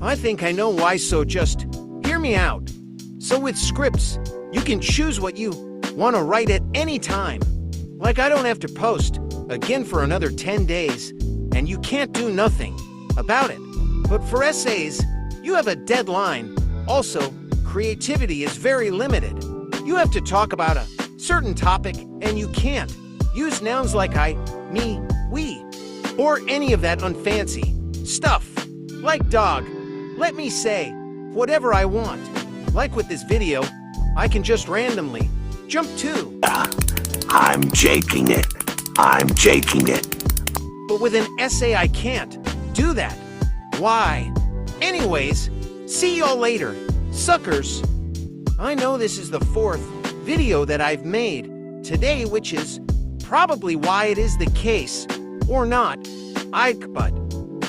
[SPEAKER 1] I think I know why, so just hear me out. So with scripts, you can choose what you want to write at any time. Like, I don't have to post again for another 10 days, and you can't do nothing about it. But for essays, you have a deadline. Also, creativity is very limited. You have to talk about a certain topic, and you can't use nouns like I, me, we, or any of that unfancy stuff. Like dog, let me say whatever I want. Like with this video, I can just randomly jump to.
[SPEAKER 10] I'm jaking it. I'm jaking it.
[SPEAKER 1] But with an essay, I can't do that. Why? Anyways, see y'all later, suckers. I know this is the 4th video that I've made today, which is probably why it is the case, or not. But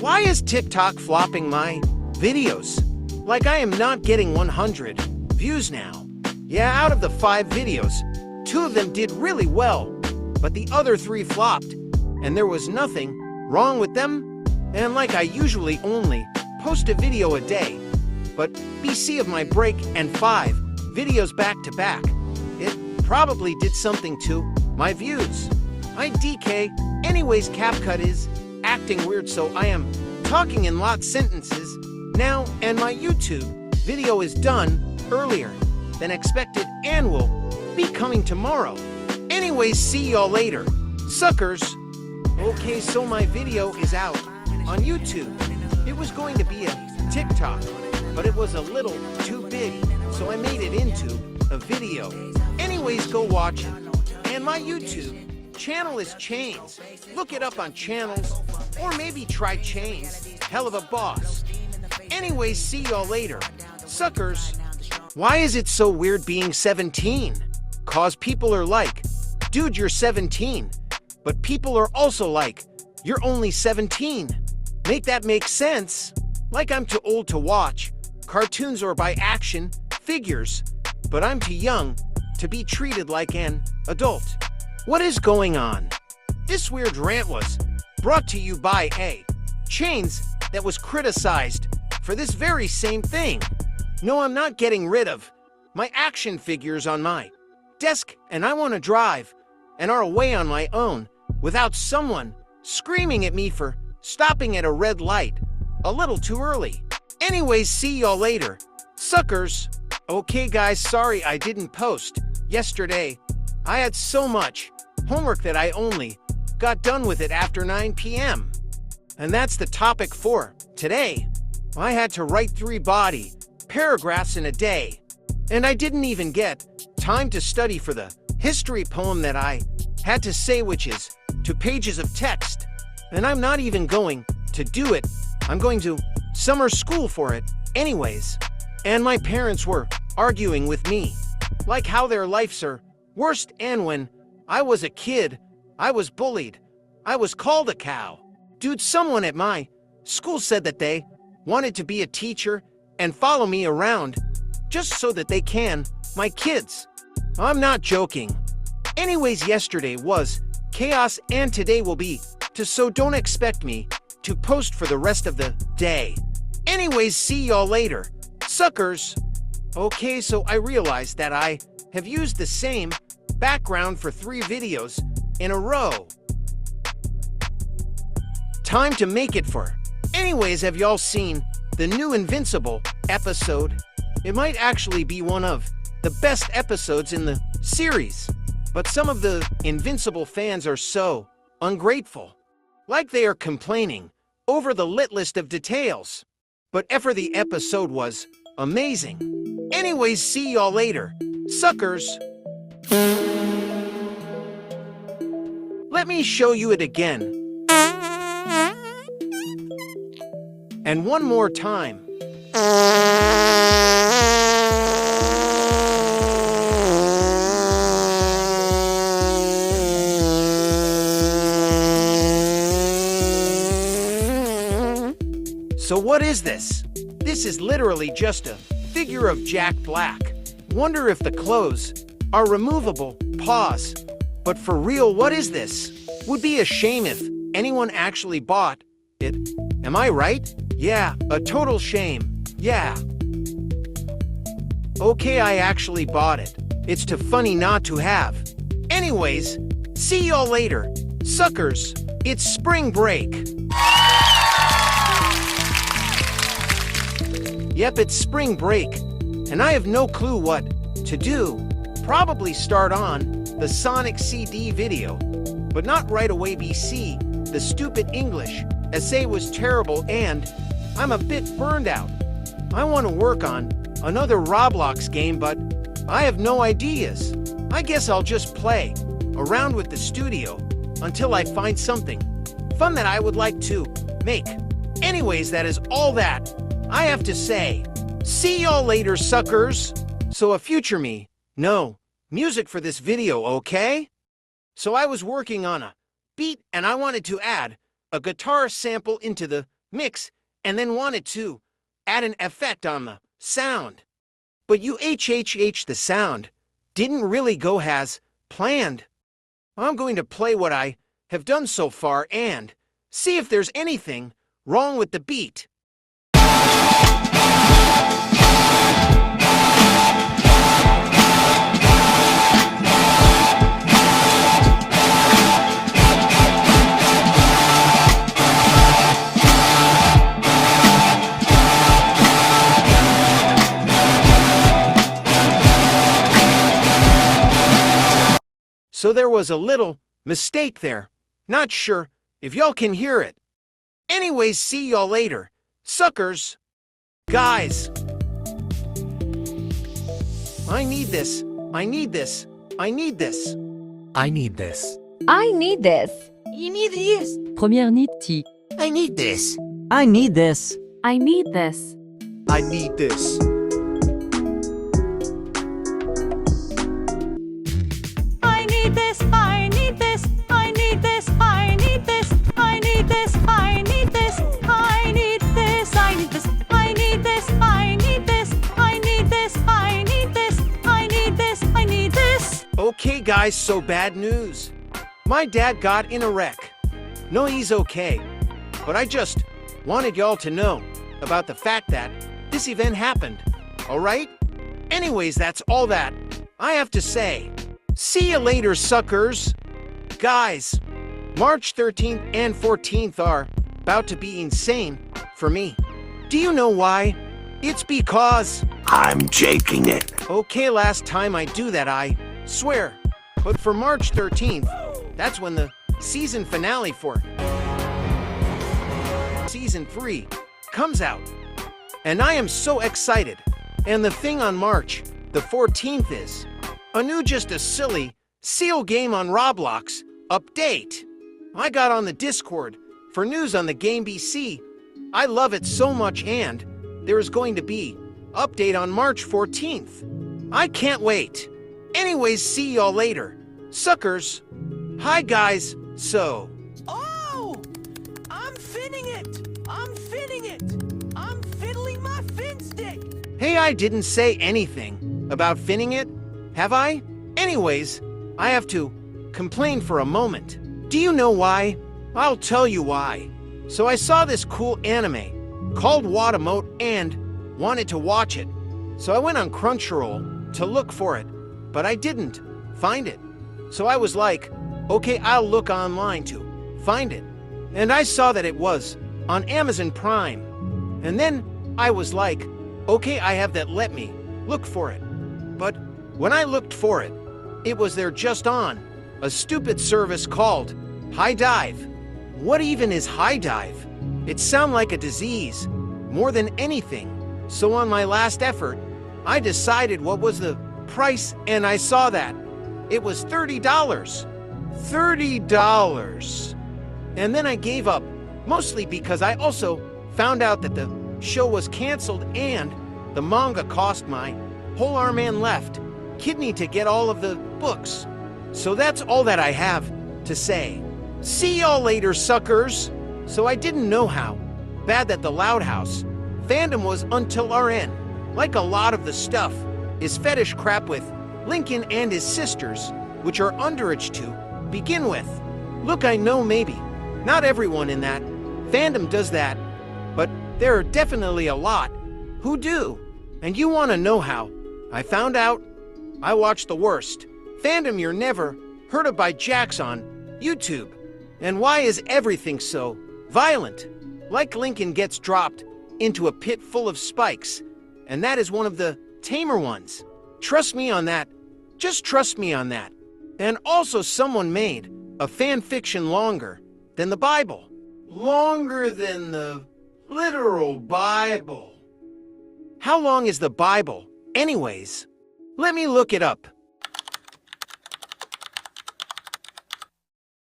[SPEAKER 1] why is TikTok flopping my videos? Like, I am not getting 100 views now. Yeah, out of the 5 videos, 2 of them did really well, but the other 3 flopped, and there was nothing wrong with them. And like, I usually only post a video a day, but BC of my break and 5 videos back to back, it probably did something to my views. I DK. Anyways, CapCut is acting weird, so I am talking in lot sentences. now, and my YouTube video is done earlier than expected and will be coming tomorrow. Anyways, see y'all later, suckers. Okay, so my video is out on YouTube. It was going to be a TikTok, but it was a little too big, so I made it into a video. Anyways, go watch it. And my YouTube channel is Chains. Look it up on channels, or maybe try Chains, HelluvaBoss. Anyways, see y'all later, suckers. Why is it so weird being 17? 'Cause people are like, dude, you're 17. But people are also like, you're only 17. Make that make sense? Like I'm too old to watch cartoons or buy action figures, but I'm too young to be treated like an adult. What is going on? This weird rant was brought to you by a Chains that was criticized for this very same thing. No, I'm not getting rid of my action figures on my desk, and I want to drive and are away on my own without someone screaming at me for stopping at a red light a little too early. Anyways, see y'all later, suckers. Okay guys, sorry I didn't post yesterday. I had so much homework that I only got done with it after 9 p.m. And that's the topic for today. I had to write 3 body paragraphs in a day, and I didn't even get time to study for the history poem that I had to say, which is 2 pages of text. And I'm not even going to do it. I'm going to summer school for it anyways. And my parents were arguing with me, like how their lives are worst, and when I was a kid, I was bullied. I was called a cow. Dude, someone at my school said that they wanted to be a teacher and follow me around just so that they can my kids. I'm not joking. Anyways, yesterday was chaos and today will be too, so don't expect me to post for the rest of the day. Anyways, see y'all later, suckers. Okay, so I realized that I have used the same background for 3 videos in a row. Time to make it for. Anyways, have y'all seen the new Invincible episode? It might actually be one of the best episodes in the series. But some of the Invincible fans are so ungrateful. Like they are complaining over the lit list of details. But ever the episode was amazing. Anyways, see y'all later, suckers. Let me show you it again. And one more time. So what is this? This is literally just a figure of Jack Black. Wonder if the clothes are removable. Pause. But for real, what is this? Would be a shame if anyone actually bought it. Am I right? Yeah, a total shame. Yeah. Okay, I actually bought it. It's too funny not to have. Anyways, see y'all later, suckers. It's spring break. Yep, it's spring break, and I have no clue what to do. Probably start on the Sonic CD video, but not right away. BC, the stupid English essay was terrible and I'm a bit burned out. I want to work on another Roblox game, but I have no ideas. I guess I'll just play around with the studio until I find something fun that I would like to make. Anyways, that is all that I have to say. See y'all later, suckers. So a future me, no music for this video, okay? So I was working on a beat and I wanted to add a guitar sample into the mix and then wanted to add an effect on the sound. But the sound didn't really go as planned. I'm going to play what I have done so far and see if there's anything wrong with the beat. So there was a little mistake there. Not sure if y'all can hear it. Anyways, see y'all later, suckers. Guys. I need this. I need this. I need this.
[SPEAKER 11] I need this.
[SPEAKER 9] I need this.
[SPEAKER 4] You need this.
[SPEAKER 13] Première niti.
[SPEAKER 4] I need this.
[SPEAKER 13] I need this.
[SPEAKER 2] I need this.
[SPEAKER 1] I need this.
[SPEAKER 14] I need this. I need this. I need this. I need this. I need this. I need this. I need this. I need this. I need this. I need this. I need this. I need this. I need this. I need this.
[SPEAKER 1] Okay, guys, so bad news. My dad got in a wreck. No, he's okay. But I just wanted y'all to know about the fact that this event happened. Alright? Anyways, that's all that I have to say. See you later, suckers. Guys, March 13th and 14th are about to be insane for me. Do you know why? It's because
[SPEAKER 10] I'm jaking it.
[SPEAKER 1] Okay, last time I do that, I swear. But for March 13th, that's when the season finale for Season 3 comes out. And I am so excited. And the thing on March the 14th is a new just a silly seal game on Roblox update. I got on the Discord for news on the game BC. I love it so much, and there is going to be update on March 14th. I can't wait. Anyways, see y'all later, suckers. Hi guys. So
[SPEAKER 4] Oh! I'm finning it! I'm finning it! I'm fiddling my fin stick!
[SPEAKER 1] hey, I didn't say anything about finning it, have I? Anyways, I have to complain for a moment. Do you know why? I'll tell you why. So I saw this cool anime called Watamote and wanted to watch it. So I went on Crunchyroll to look for it, but I didn't find it. So I was like, okay, I'll look online to find it. And I saw that it was on Amazon Prime. And then I was like, okay, I have that, let me look for it. But when I looked for it, it was there just on a stupid service called High Dive. What even is High Dive? It sounds like a disease more than anything. So on my last effort, I decided what was the price, and I saw that it was $30. $30. And then I gave up, mostly because I also found out that the show was canceled and the manga cost my whole arm and left kidney to get all of the books. So that's all that I have to say. See y'all later, suckers. So I didn't know how bad that the Loud House fandom was until RN. Like a lot of the stuff is fetish crap with Lincoln and his sisters, which are underage to begin with. Look, I know maybe not everyone in that fandom does that, but there are definitely a lot who do. And you want to know how I found out? I watched the worst fandom you're never heard of by Jax on YouTube. And why is everything so violent? Like Lincoln gets dropped into a pit full of spikes, and that is one of the tamer ones. Trust me on that. Just trust me on that. And also someone made a fan fiction longer than the Bible. Longer than the literal Bible. How long is the Bible, anyways? Let me look it up.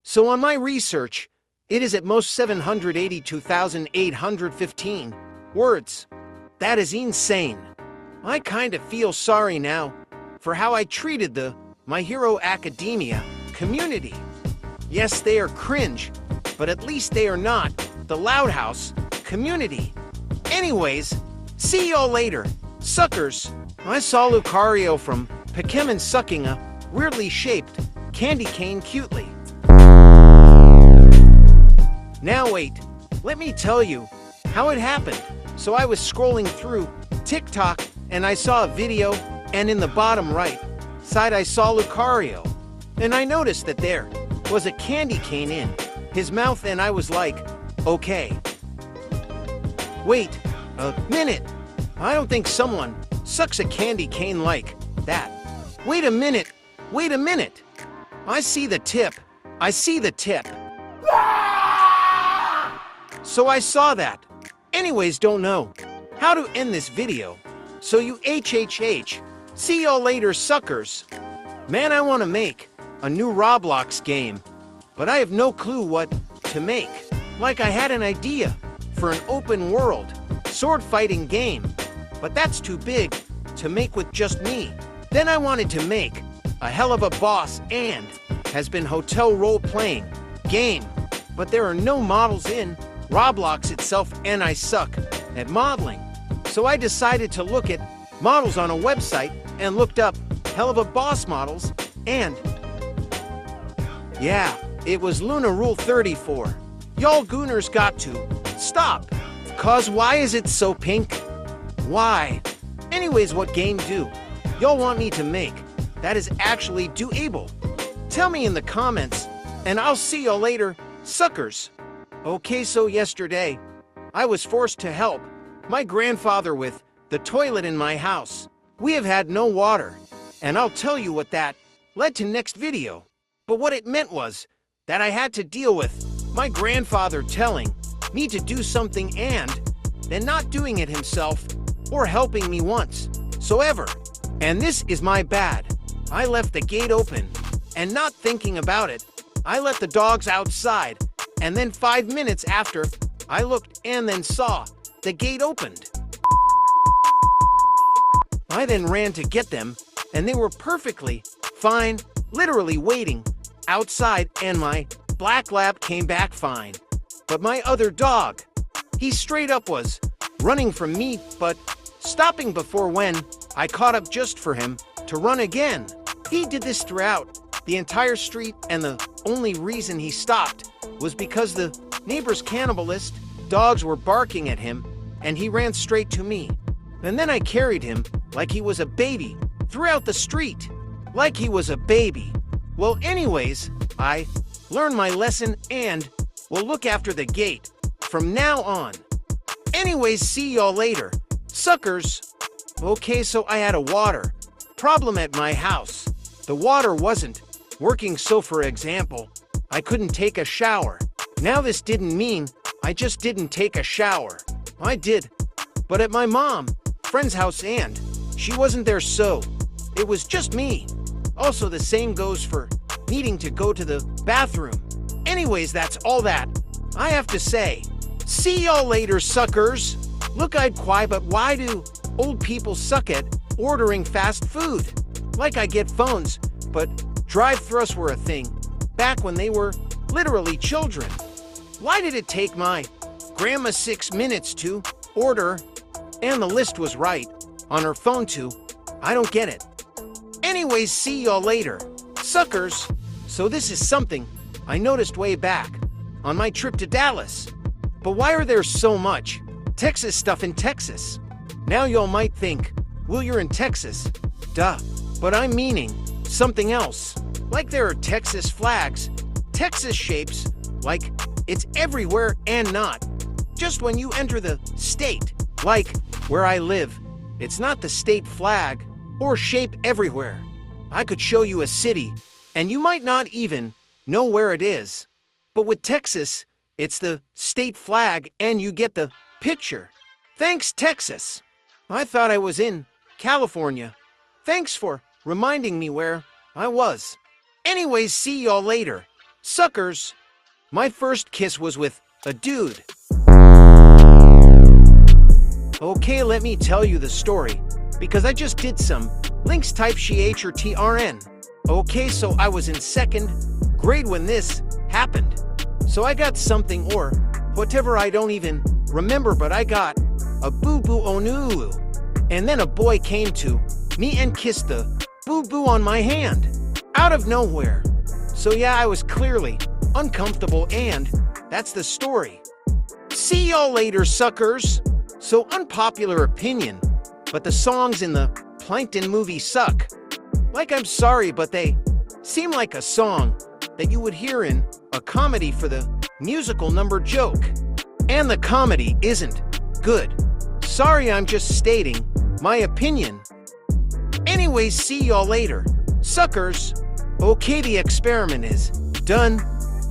[SPEAKER 1] So on my research, it is at most 782,815 words. That is insane. I kind of feel sorry now for how I treated the My Hero Academia community. Yes, they are cringe, but at least they are not the Loud House community. Anyways, see y'all later, suckers. I saw Lucario from Pokemon sucking a weirdly shaped candy cane cutely. Now wait, let me tell you how it happened. So I was scrolling through TikTok and I saw a video, and in the bottom right side I saw Lucario. And I noticed that there was a candy cane in his mouth, and I was like, okay. Wait a minute. I don't think someone sucks a candy cane like that. Wait a minute. Wait a minute. I see the tip. I see the tip. So I saw that. Anyways, don't know how to end this video. So you HHH. See y'all later, suckers. Man, I want to make a new Roblox game, but I have no clue what to make. Like I had an idea for an open world sword fighting game, but that's too big to make with just me. Then I wanted to make a HelluvaBoss and has been hotel role-playing game, but there are no models in Roblox itself and I suck at modeling. So I decided to look at models on a website and looked up HelluvaBoss models and yeah, it was Luna Rule 34. Y'all gooners got to stop. Cause why is it so pink? Why? Anyways, what game do y'all want me to make that is actually doable? Tell me in the comments, and I'll see y'all later, suckers. Okay, so yesterday, I was forced to help my grandfather with the toilet in my house. We have had no water, and I'll tell you what that led to next video. But what it meant was that I had to deal with my grandfather telling me to do something and then not doing it himself or helping me once so ever. And this is my bad. I left the gate open and not thinking about it. I let the dogs outside and then 5 minutes after I looked and then saw the gate opened. I then ran to get them and they were perfectly fine, literally waiting outside, and my black lab came back fine. But my other dog, he straight up was running from me, but stopping before when I caught up just for him to run again. He did this throughout the entire street, and the only reason he stopped was because the neighbor's cannibalist dogs were barking at him, and he ran straight to me. And then I carried him like he was a baby throughout the street, like he was a baby. Well, anyways, I learned my lesson and will look after the gate from now on. Anyways, see y'all later, suckers. Okay, so I had a water problem at my house. The water wasn't working, so for example, I couldn't take a shower. Now this didn't mean I just didn't take a shower. I did, but at my friend's house, and she wasn't there, so it was just me. Also, the same goes for needing to go to the bathroom. Anyways, that's all that I have to say. See y'all later, suckers. Look, I'd quiet, but why do old people suck at ordering fast food? Like I get phones, but drive-thrus were a thing back when they were literally children. Why did it take my grandma 6 minutes to order, and the list was right on her phone too? I don't get it. Anyways, see y'all later, suckers. So this is something I noticed way back on my trip to Dallas. But why are there so much Texas stuff in Texas? Now y'all might think, well, you're in Texas. Duh. But I'm meaning something else. Like there are Texas flags, Texas shapes, like it's everywhere and not just when you enter the state. Like where I live, it's not the state flag or shape everywhere. I could show you a city, and you might not even know where it is. But with Texas, it's the state flag, and you get the picture. Thanks, Texas. I thought I was in California. Thanks for reminding me where I was. Anyways, see y'all later, suckers. My first kiss was with a dude. Okay, let me tell you the story, because I just did some links type SH or TRN. Okay, so I was in 2nd grade when this happened. So I got something or whatever, I don't even remember, but I got a boo-boo onuu. And then a boy came to me and kissed the boo-boo on my hand out of nowhere. So yeah, I was clearly uncomfortable, and that's the story. See y'all later, suckers. So unpopular opinion, but the songs in the Plankton movie suck. Like, I'm sorry, but they seem like a song that you would hear in a comedy for the musical number joke. And the comedy isn't good. Sorry, I'm just stating my opinion. Anyways, see y'all later, suckers. Okay, the experiment is done.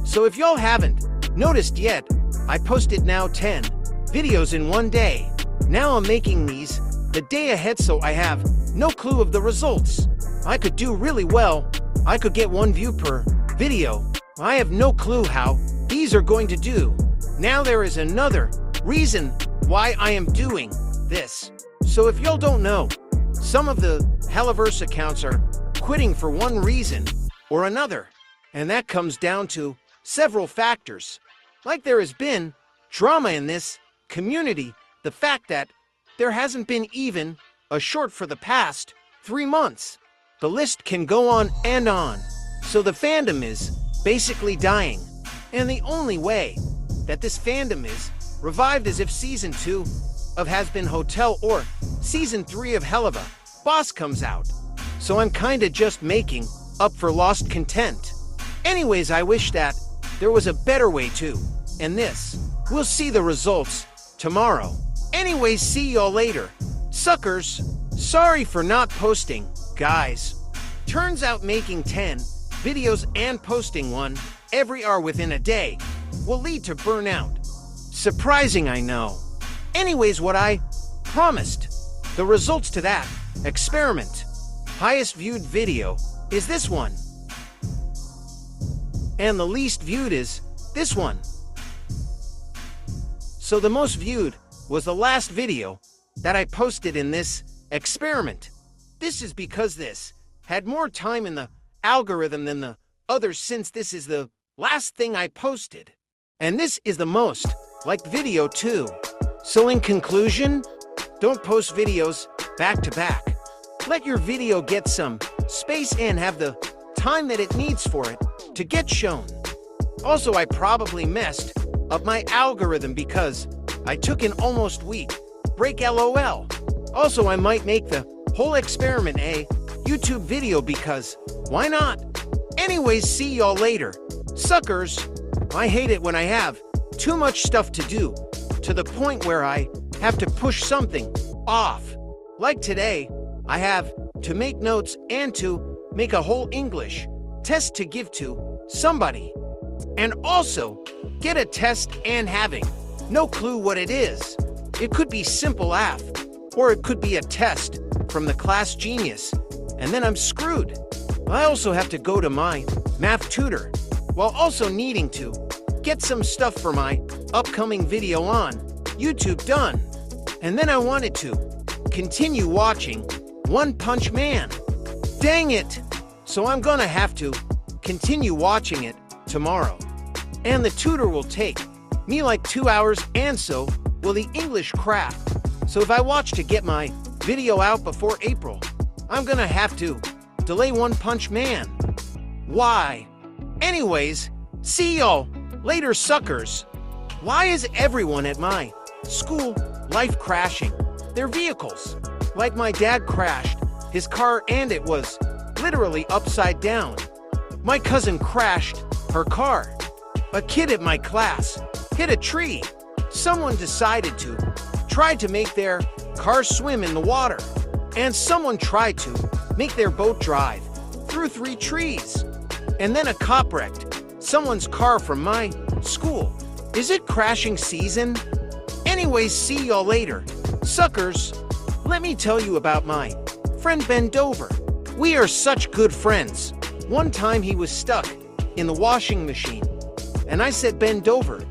[SPEAKER 1] So if y'all haven't noticed yet, I posted now 10 videos in one day. Now I'm making these the day ahead, so I have no clue of the results. I could do really well. I could get 1 view per video. I have no clue how these are going to do. Now there is another reason why I am doing this. So if y'all don't know, some of the HelluvaBoss accounts are quitting for one reason or another, and that comes down to several factors. Like there has been drama in this community, the fact that there hasn't been even a short for the past 3 months. The list can go on and on. So the fandom is basically dying. And the only way that this fandom is revived is if Season 2 of Has Been Hotel or Season 3 of HelluvaBoss comes out. So I'm kinda just making up for lost content. Anyways, I wish that there was a better way too. And this, we'll see the results tomorrow. Anyways, see y'all later. Suckers, sorry for not posting, guys. Turns out making 10 videos and posting one every hour within a day will lead to burnout. Surprising, I know. Anyways, what I promised, the results to that experiment. Highest viewed video is this one. And the least viewed is this one. So the most viewed was the last video that I posted in this experiment. This is because this had more time in the algorithm than the others, since this is the last thing I posted. And this is the most liked video too. So in conclusion, don't post videos back to back. Let your video get some space and have the time that it needs for it to get shown. Also, I probably messed up my algorithm because I took an almost week break, LOL. Also, I might make the whole experiment a YouTube video because why not? Anyways, see y'all later. Suckers, I hate it when I have too much stuff to do to the point where I have to push something off. Like today, I have to make notes and to make a whole English test to give to somebody. And also get a test and having no clue what it is. It could be simple math, or it could be a test from the class genius, and then I'm screwed. I also have to go to my math tutor, while also needing to get some stuff for my upcoming video on YouTube done. And then I wanted to continue watching One Punch Man. Dang it! So I'm gonna have to continue watching it tomorrow. And the tutor will take me like 2 hours, and so will the English crap. So if I watch to get my video out before April, I'm gonna have to delay One Punch Man. Why? Anyways, see y'all later, suckers. Why is everyone at my school life crashing their vehicles? Like my dad crashed his car and it was literally upside down. My cousin crashed her car. A kid at my class hit a tree. Someone decided to try to make their car swim in the water. And someone tried to make their boat drive through 3 trees. And then a cop wrecked someone's car from my school. Is it crashing season? Anyways, see y'all later. Suckers, let me tell you about my friend Ben Dover. We are such good friends. One time he was stuck in the washing machine, and I said bend over,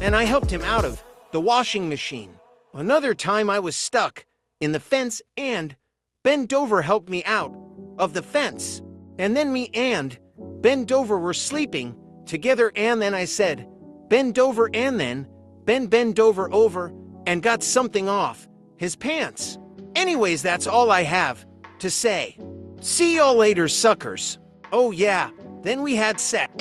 [SPEAKER 1] and I helped him out of the washing machine. Another time I was stuck in the fence, and Ben Dover helped me out of the fence. And then me and Ben Dover were sleeping together, and then I said bend over, and then bend over over and got something off his pants. Anyways, that's all I have to say. See y'all later, suckers. Oh yeah, then we had sex.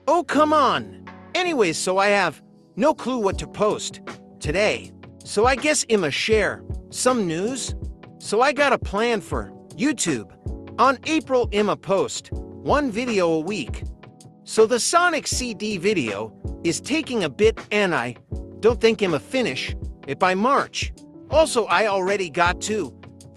[SPEAKER 1] Oh, come on. Anyways, so I have no clue what to post today. So I guess I'ma share some news. So I got a plan for YouTube. On April, I'ma post 1 video a week. So the Sonic CD video is taking a bit, and I don't think I'ma finish it by March. Also, I already got 2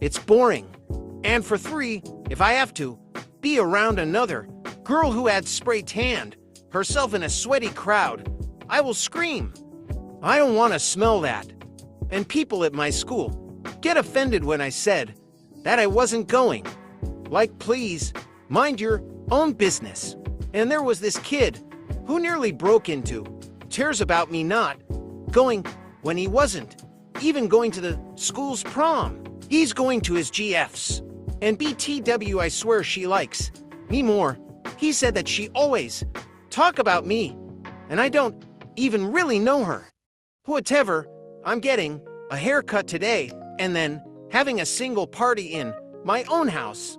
[SPEAKER 1] it's boring. And for 3, if I have to be around another girl who had spray tanned herself in a sweaty crowd, I will scream. I don't want to smell that. And people at my school get offended when I said that I wasn't going. Like, please, mind your own business. And there was this kid who nearly broke into tears about me not going when he wasn't even going to the school's prom. He's going to his GFs. And BTW, I swear she likes me more. He said that she always talk about me, and I don't even really know her. Whatever, I'm getting a haircut today and then having a single party in my own house.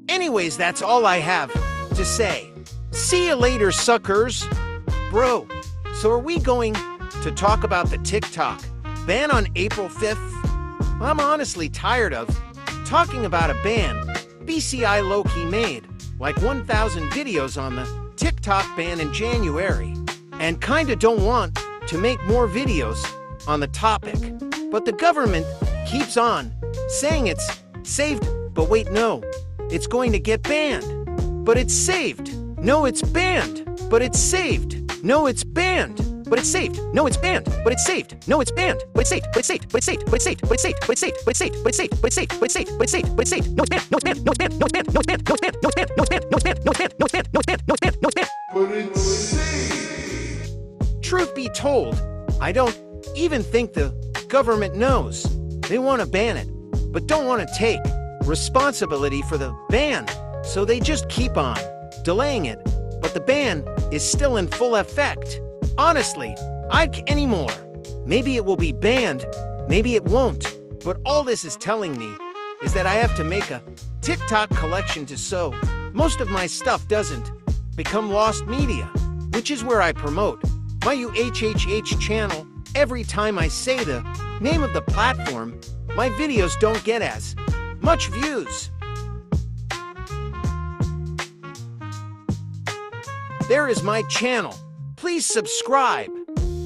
[SPEAKER 1] Anyways, that's all I have to say. See you later, suckers. Bro, so are we going to talk about the TikTok ban on April 5th? I'm honestly tired of talking about a ban BCI low-key made like 1,000 videos on the TikTok ban in January, and kinda don't want to make more videos on the topic. But the government keeps on saying it's saved, but wait, no, it's going to get banned. But it's saved. No, it's banned. But it's saved. No, it's banned. But it's saved. No, it's banned. But it's saved. No, it's banned. But it's saved. But it's saved. But it's saved. But it's saved. But it's saved. But it's saved. But it's saved. But it's saved. But it's saved. But it's saved. But it's saved. But it's saved. No, it's banned. No, it's banned. No, it's banned. No, it's banned. No, it's banned. No, it's banned. No, it's banned. No, it's banned. No, it's banned. No, it's banned. No, it's banned. No, it's banned. No, it's banned. No, it's banned. But it's saved. Truth be told, I don't even think the government knows. They want to ban it, but don't want to take responsibility for the ban. So they just keep on delaying it. But the ban is still in full effect. Honestly, I can't anymore. Maybe it will be banned, maybe it won't. But all this is telling me is that I have to make a TikTok collection so most of my stuff doesn't become lost media, which is where I promote my UHHH channel. Every time I say the name of the platform, my videos don't get as much views. There is my channel. Please subscribe.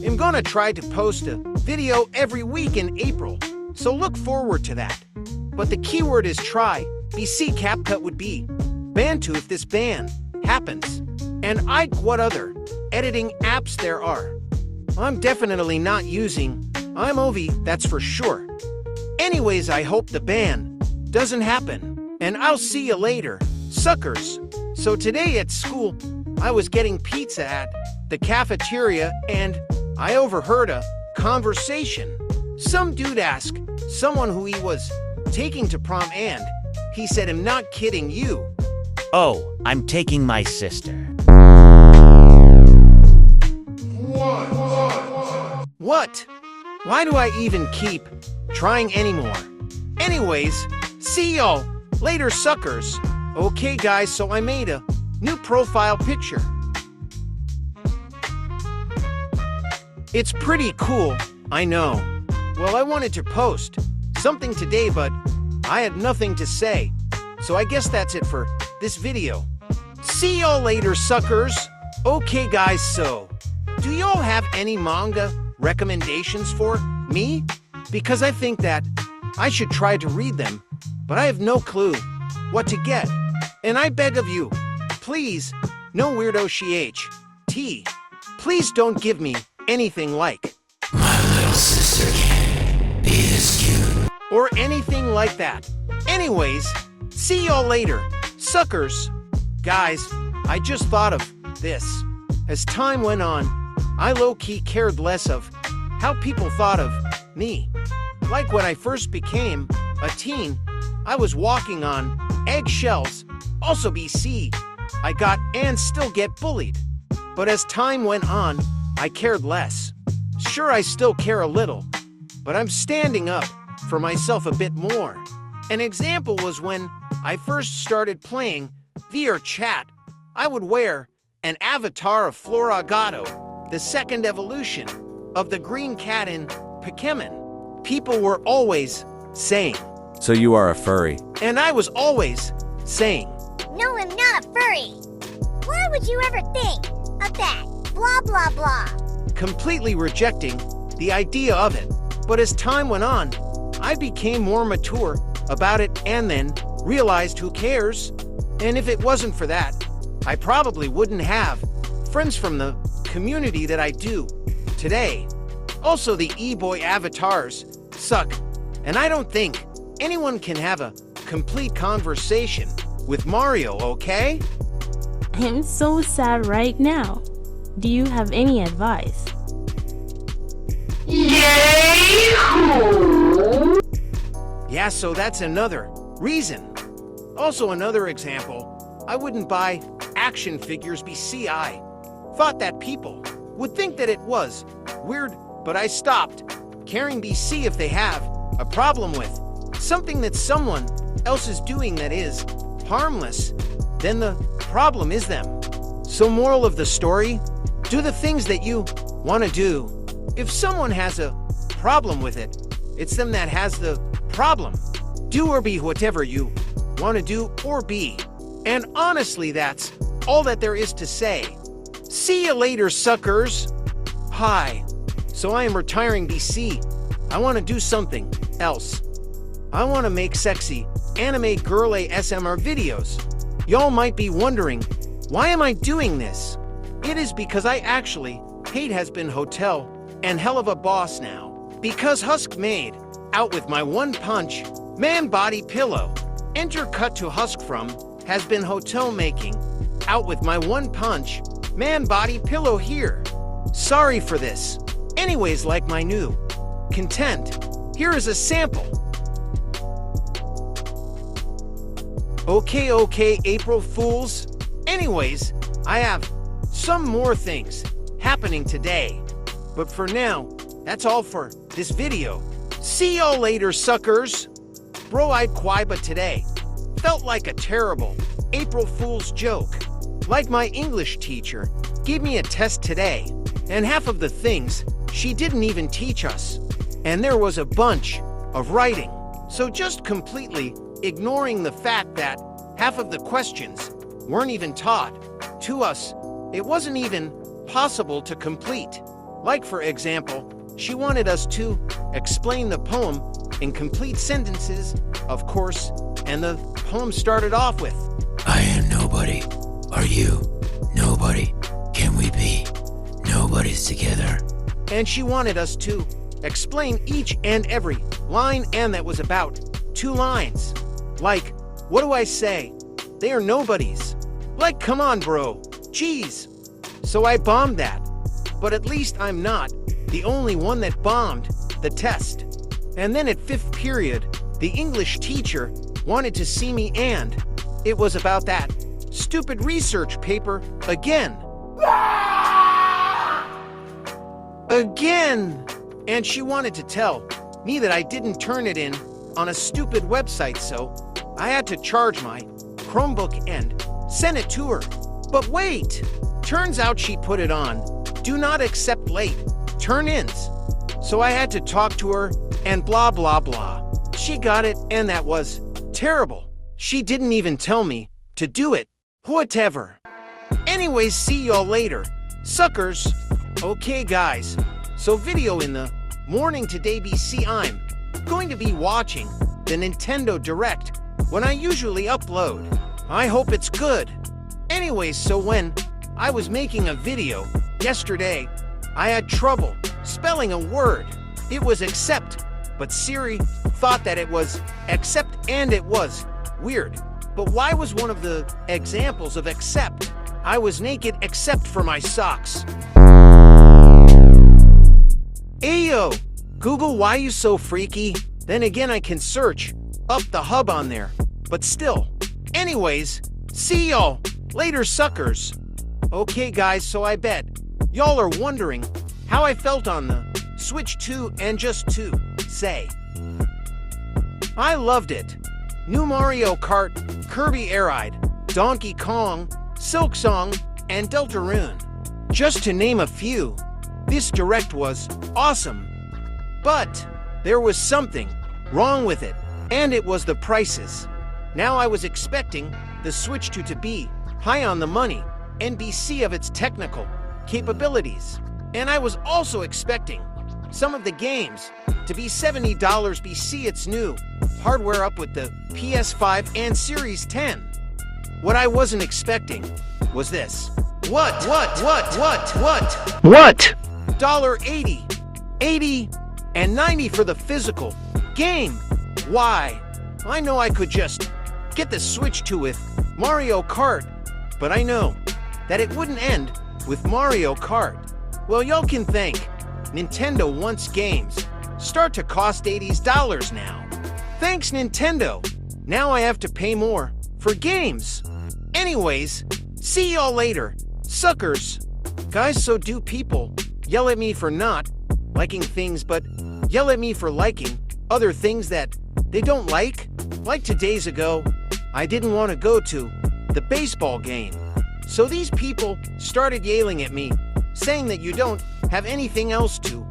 [SPEAKER 1] I'm gonna try to post a video every week in April, so look forward to that. But the keyword is try. BC CapCut would be banned too if this ban happens. And what other editing apps there are. I'm definitely not using iMovie, that's for sure. Anyways, I hope the ban doesn't happen. And I'll see you later, suckers. So today at school, I was getting pizza at the cafeteria and I overheard a conversation. Some dude asked someone who he was taking to prom and he said, "I'm not kidding you."
[SPEAKER 15] Oh, I'm taking my sister.
[SPEAKER 1] What? Why do I even keep trying anymore? Anyways, see y'all later, suckers. Okay guys, so I made a new profile picture. It's pretty cool, I know. Well, I wanted to post something today, but I had nothing to say. So I guess that's it for this video. See y'all later, suckers. Okay guys, so do y'all have any manga recommendations for me? Because I think that I should try to read them, but I have no clue what to get. And I beg of you, please, no weirdo T. Please don't give me anything like
[SPEAKER 10] my little sister is cute
[SPEAKER 1] or anything like that. Anyways, see y'all later, suckers. Guys, I just thought of this. As time went on, I low-key cared less of how people thought of me. Like when I first became a teen, I was walking on eggshells. Also BC, I got and still get bullied. But as time went on, I cared less. Sure, I still care a little, but I'm standing up for myself a bit more. An example was when I first started playing VR chat. I would wear an avatar of Floragato, the second evolution of the green cat in Pokemon. People were always saying,
[SPEAKER 15] "So you are a furry?"
[SPEAKER 1] And I was always saying,
[SPEAKER 16] "No, I'm not a furry. Why would you ever think of that? Blah, blah, blah."
[SPEAKER 1] Completely rejecting the idea of it. But as time went on, I became more mature about it and then realized who cares? And if it wasn't for that, I probably wouldn't have friends from the community that I do today. Also, the e-boy avatars suck, and I don't think anyone can have a complete conversation with Mario, okay?
[SPEAKER 12] I'm so sad right now. Do you have any advice?
[SPEAKER 1] Yeah, so that's another reason. Also, another example, I wouldn't buy action figures BC. I thought that people would think that it was weird, but I stopped caring BC if they have a problem with something that someone else is doing that is harmless, then the problem is them. So moral of the story, do the things that you want to do. If someone has a problem with it, it's them that has the problem. Do or be whatever you want to do or be. And honestly, that's all that there is to say. See you later, suckers. Hi. So I am retiring BC. I want to do something else. I want to make sexy anime girl ASMR videos. Y'all might be wondering, why am I doing this? It is because I actually hate Has Been Hotel and HelluvaBoss now. Because Husk made out with my one punch man body pillow. Enter cut to Husk from Has Been Hotel making out with my one punch man body pillow here. Sorry for this. Anyways, like my new content, here is a sample. Okay, April Fools. Anyways, I have some more things happening today. But for now, that's all for this video. See y'all later, suckers. Bro, I'd cry, but today felt like a terrible April Fool's joke. Like my English teacher gave me a test today, and half of the things she didn't even teach us. And there was a bunch of writing. So just completely ignoring the fact that half of the questions weren't even taught to us. It wasn't even possible to complete. Like, for example, she wanted us to explain the poem in complete sentences, of course, and the poem started off with,
[SPEAKER 17] I am nobody. Are you? Nobody. Can we be? Nobody's together.
[SPEAKER 1] And she wanted us to explain each and every line, and that was about 2 lines. Like, what do I say? They are nobodies. Like, come on, bro. Jeez. So I bombed that. But at least I'm not the only one that bombed the test. And then at 5th period, the English teacher wanted to see me, and it was about that stupid research paper again. Again! And she wanted to tell me that I didn't turn it in on a stupid website, so I had to charge my Chromebook and send it to her. But wait! Turns out she put it on do not accept late turn-ins. So I had to talk to her and blah blah blah. She got it, and that was terrible. She didn't even tell me to do it. Whatever. Anyways, see y'all later, suckers. Okay guys, so video in the morning today BC. I'm going to be watching the Nintendo Direct when I usually upload. I hope it's good. Anyways, so when I was making a video yesterday, I had trouble spelling a word. It was accept, but Siri thought that it was accept, and it was weird. But why was one of the examples of accept? I was naked except for my socks. Ayo, Google, why you so freaky? Then again, I can search up the hub on there, but still. Anyways, see y'all later, suckers. Okay guys, so I bet y'all are wondering how I felt on the Switch 2, and just to say, I loved it. New Mario Kart, Kirby Air Ride, Donkey Kong, Silk Song, and Deltarune. Just to name a few, this Direct was awesome. But there was something wrong with it, and it was the prices. Now I was expecting the Switch 2 to be high on the money, NBC of its technical capabilities. And I was also expecting some of the games to be $70 BC. It's new hardware up with the PS5 and Series 10. What I wasn't expecting was this. What? $80, 80, and 90 for the physical game. Why? I know I could just get the Switch 2 with Mario Kart, but I know that it wouldn't end with Mario Kart. Well, y'all can thank Nintendo once games start to cost $80 now. Thanks, Nintendo. Now I have to pay more for games. Anyways, see y'all later, suckers. Guys, so do people yell at me for not liking things, but yell at me for liking other things that they don't like? Like 2 days ago, I didn't want to go to the baseball game. So these people started yelling at me, saying that you don't have anything else to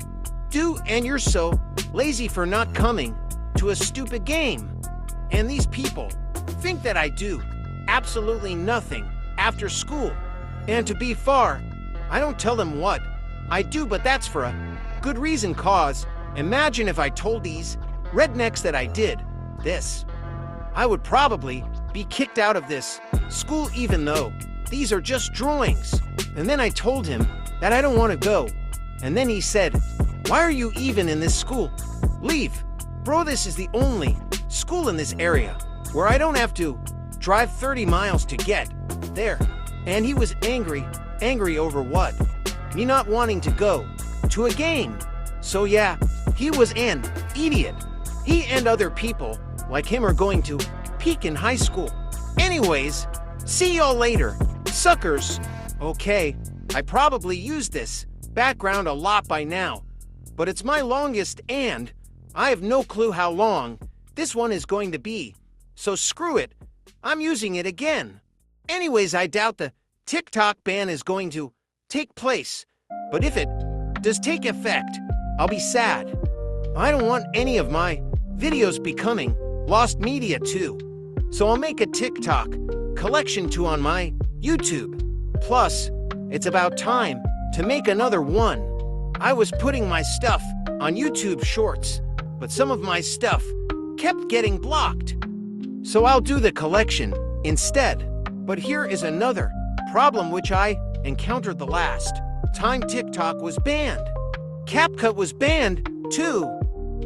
[SPEAKER 1] do and you're so lazy for not coming to a stupid game. And these people think that I do absolutely nothing after school. And to be fair, I don't tell them what I do, but that's for a good reason, cause imagine if I told these rednecks that I did this. I would probably be kicked out of this school even though these are just drawings. And then I told him that I don't want to go. And then he said, why are you even in this school? Leave. Bro, this is the only school in this area where I don't have to drive 30 miles to get there. And he was angry over what? Me not wanting to go to a game. So yeah, he was an idiot. He and other people like him are going to peak in high school. Anyways, see y'all later, suckers. Okay, I probably used this background a lot by now, but it's my longest and I have no clue how long this one is going to be. So screw it, I'm using it again. Anyways, I doubt the TikTok ban is going to take place, but if it does take effect, I'll be sad. I don't want any of my videos becoming lost media too. So I'll make a TikTok collection too on my YouTube. Plus, it's about time to make another one. I was putting my stuff on YouTube Shorts, but some of my stuff kept getting blocked. So I'll do the collection instead. But here is another problem which I encountered the last time TikTok was banned. CapCut was banned too.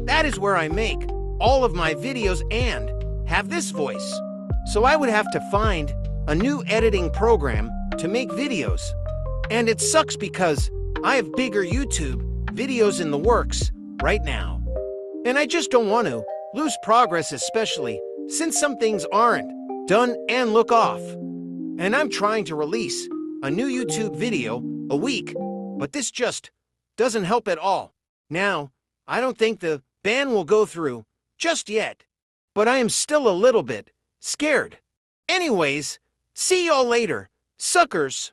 [SPEAKER 1] That is where I make all of my videos and have this voice. So I would have to find a new editing program to make videos. And it sucks because I have bigger YouTube videos in the works right now. And I just don't want to lose progress, especially since some things aren't done and look off. And I'm trying to release a new YouTube video a week, but this just doesn't help at all. Now, I don't think the ban will go through just yet, but I am still a little bit scared. Anyways, see y'all later, suckers.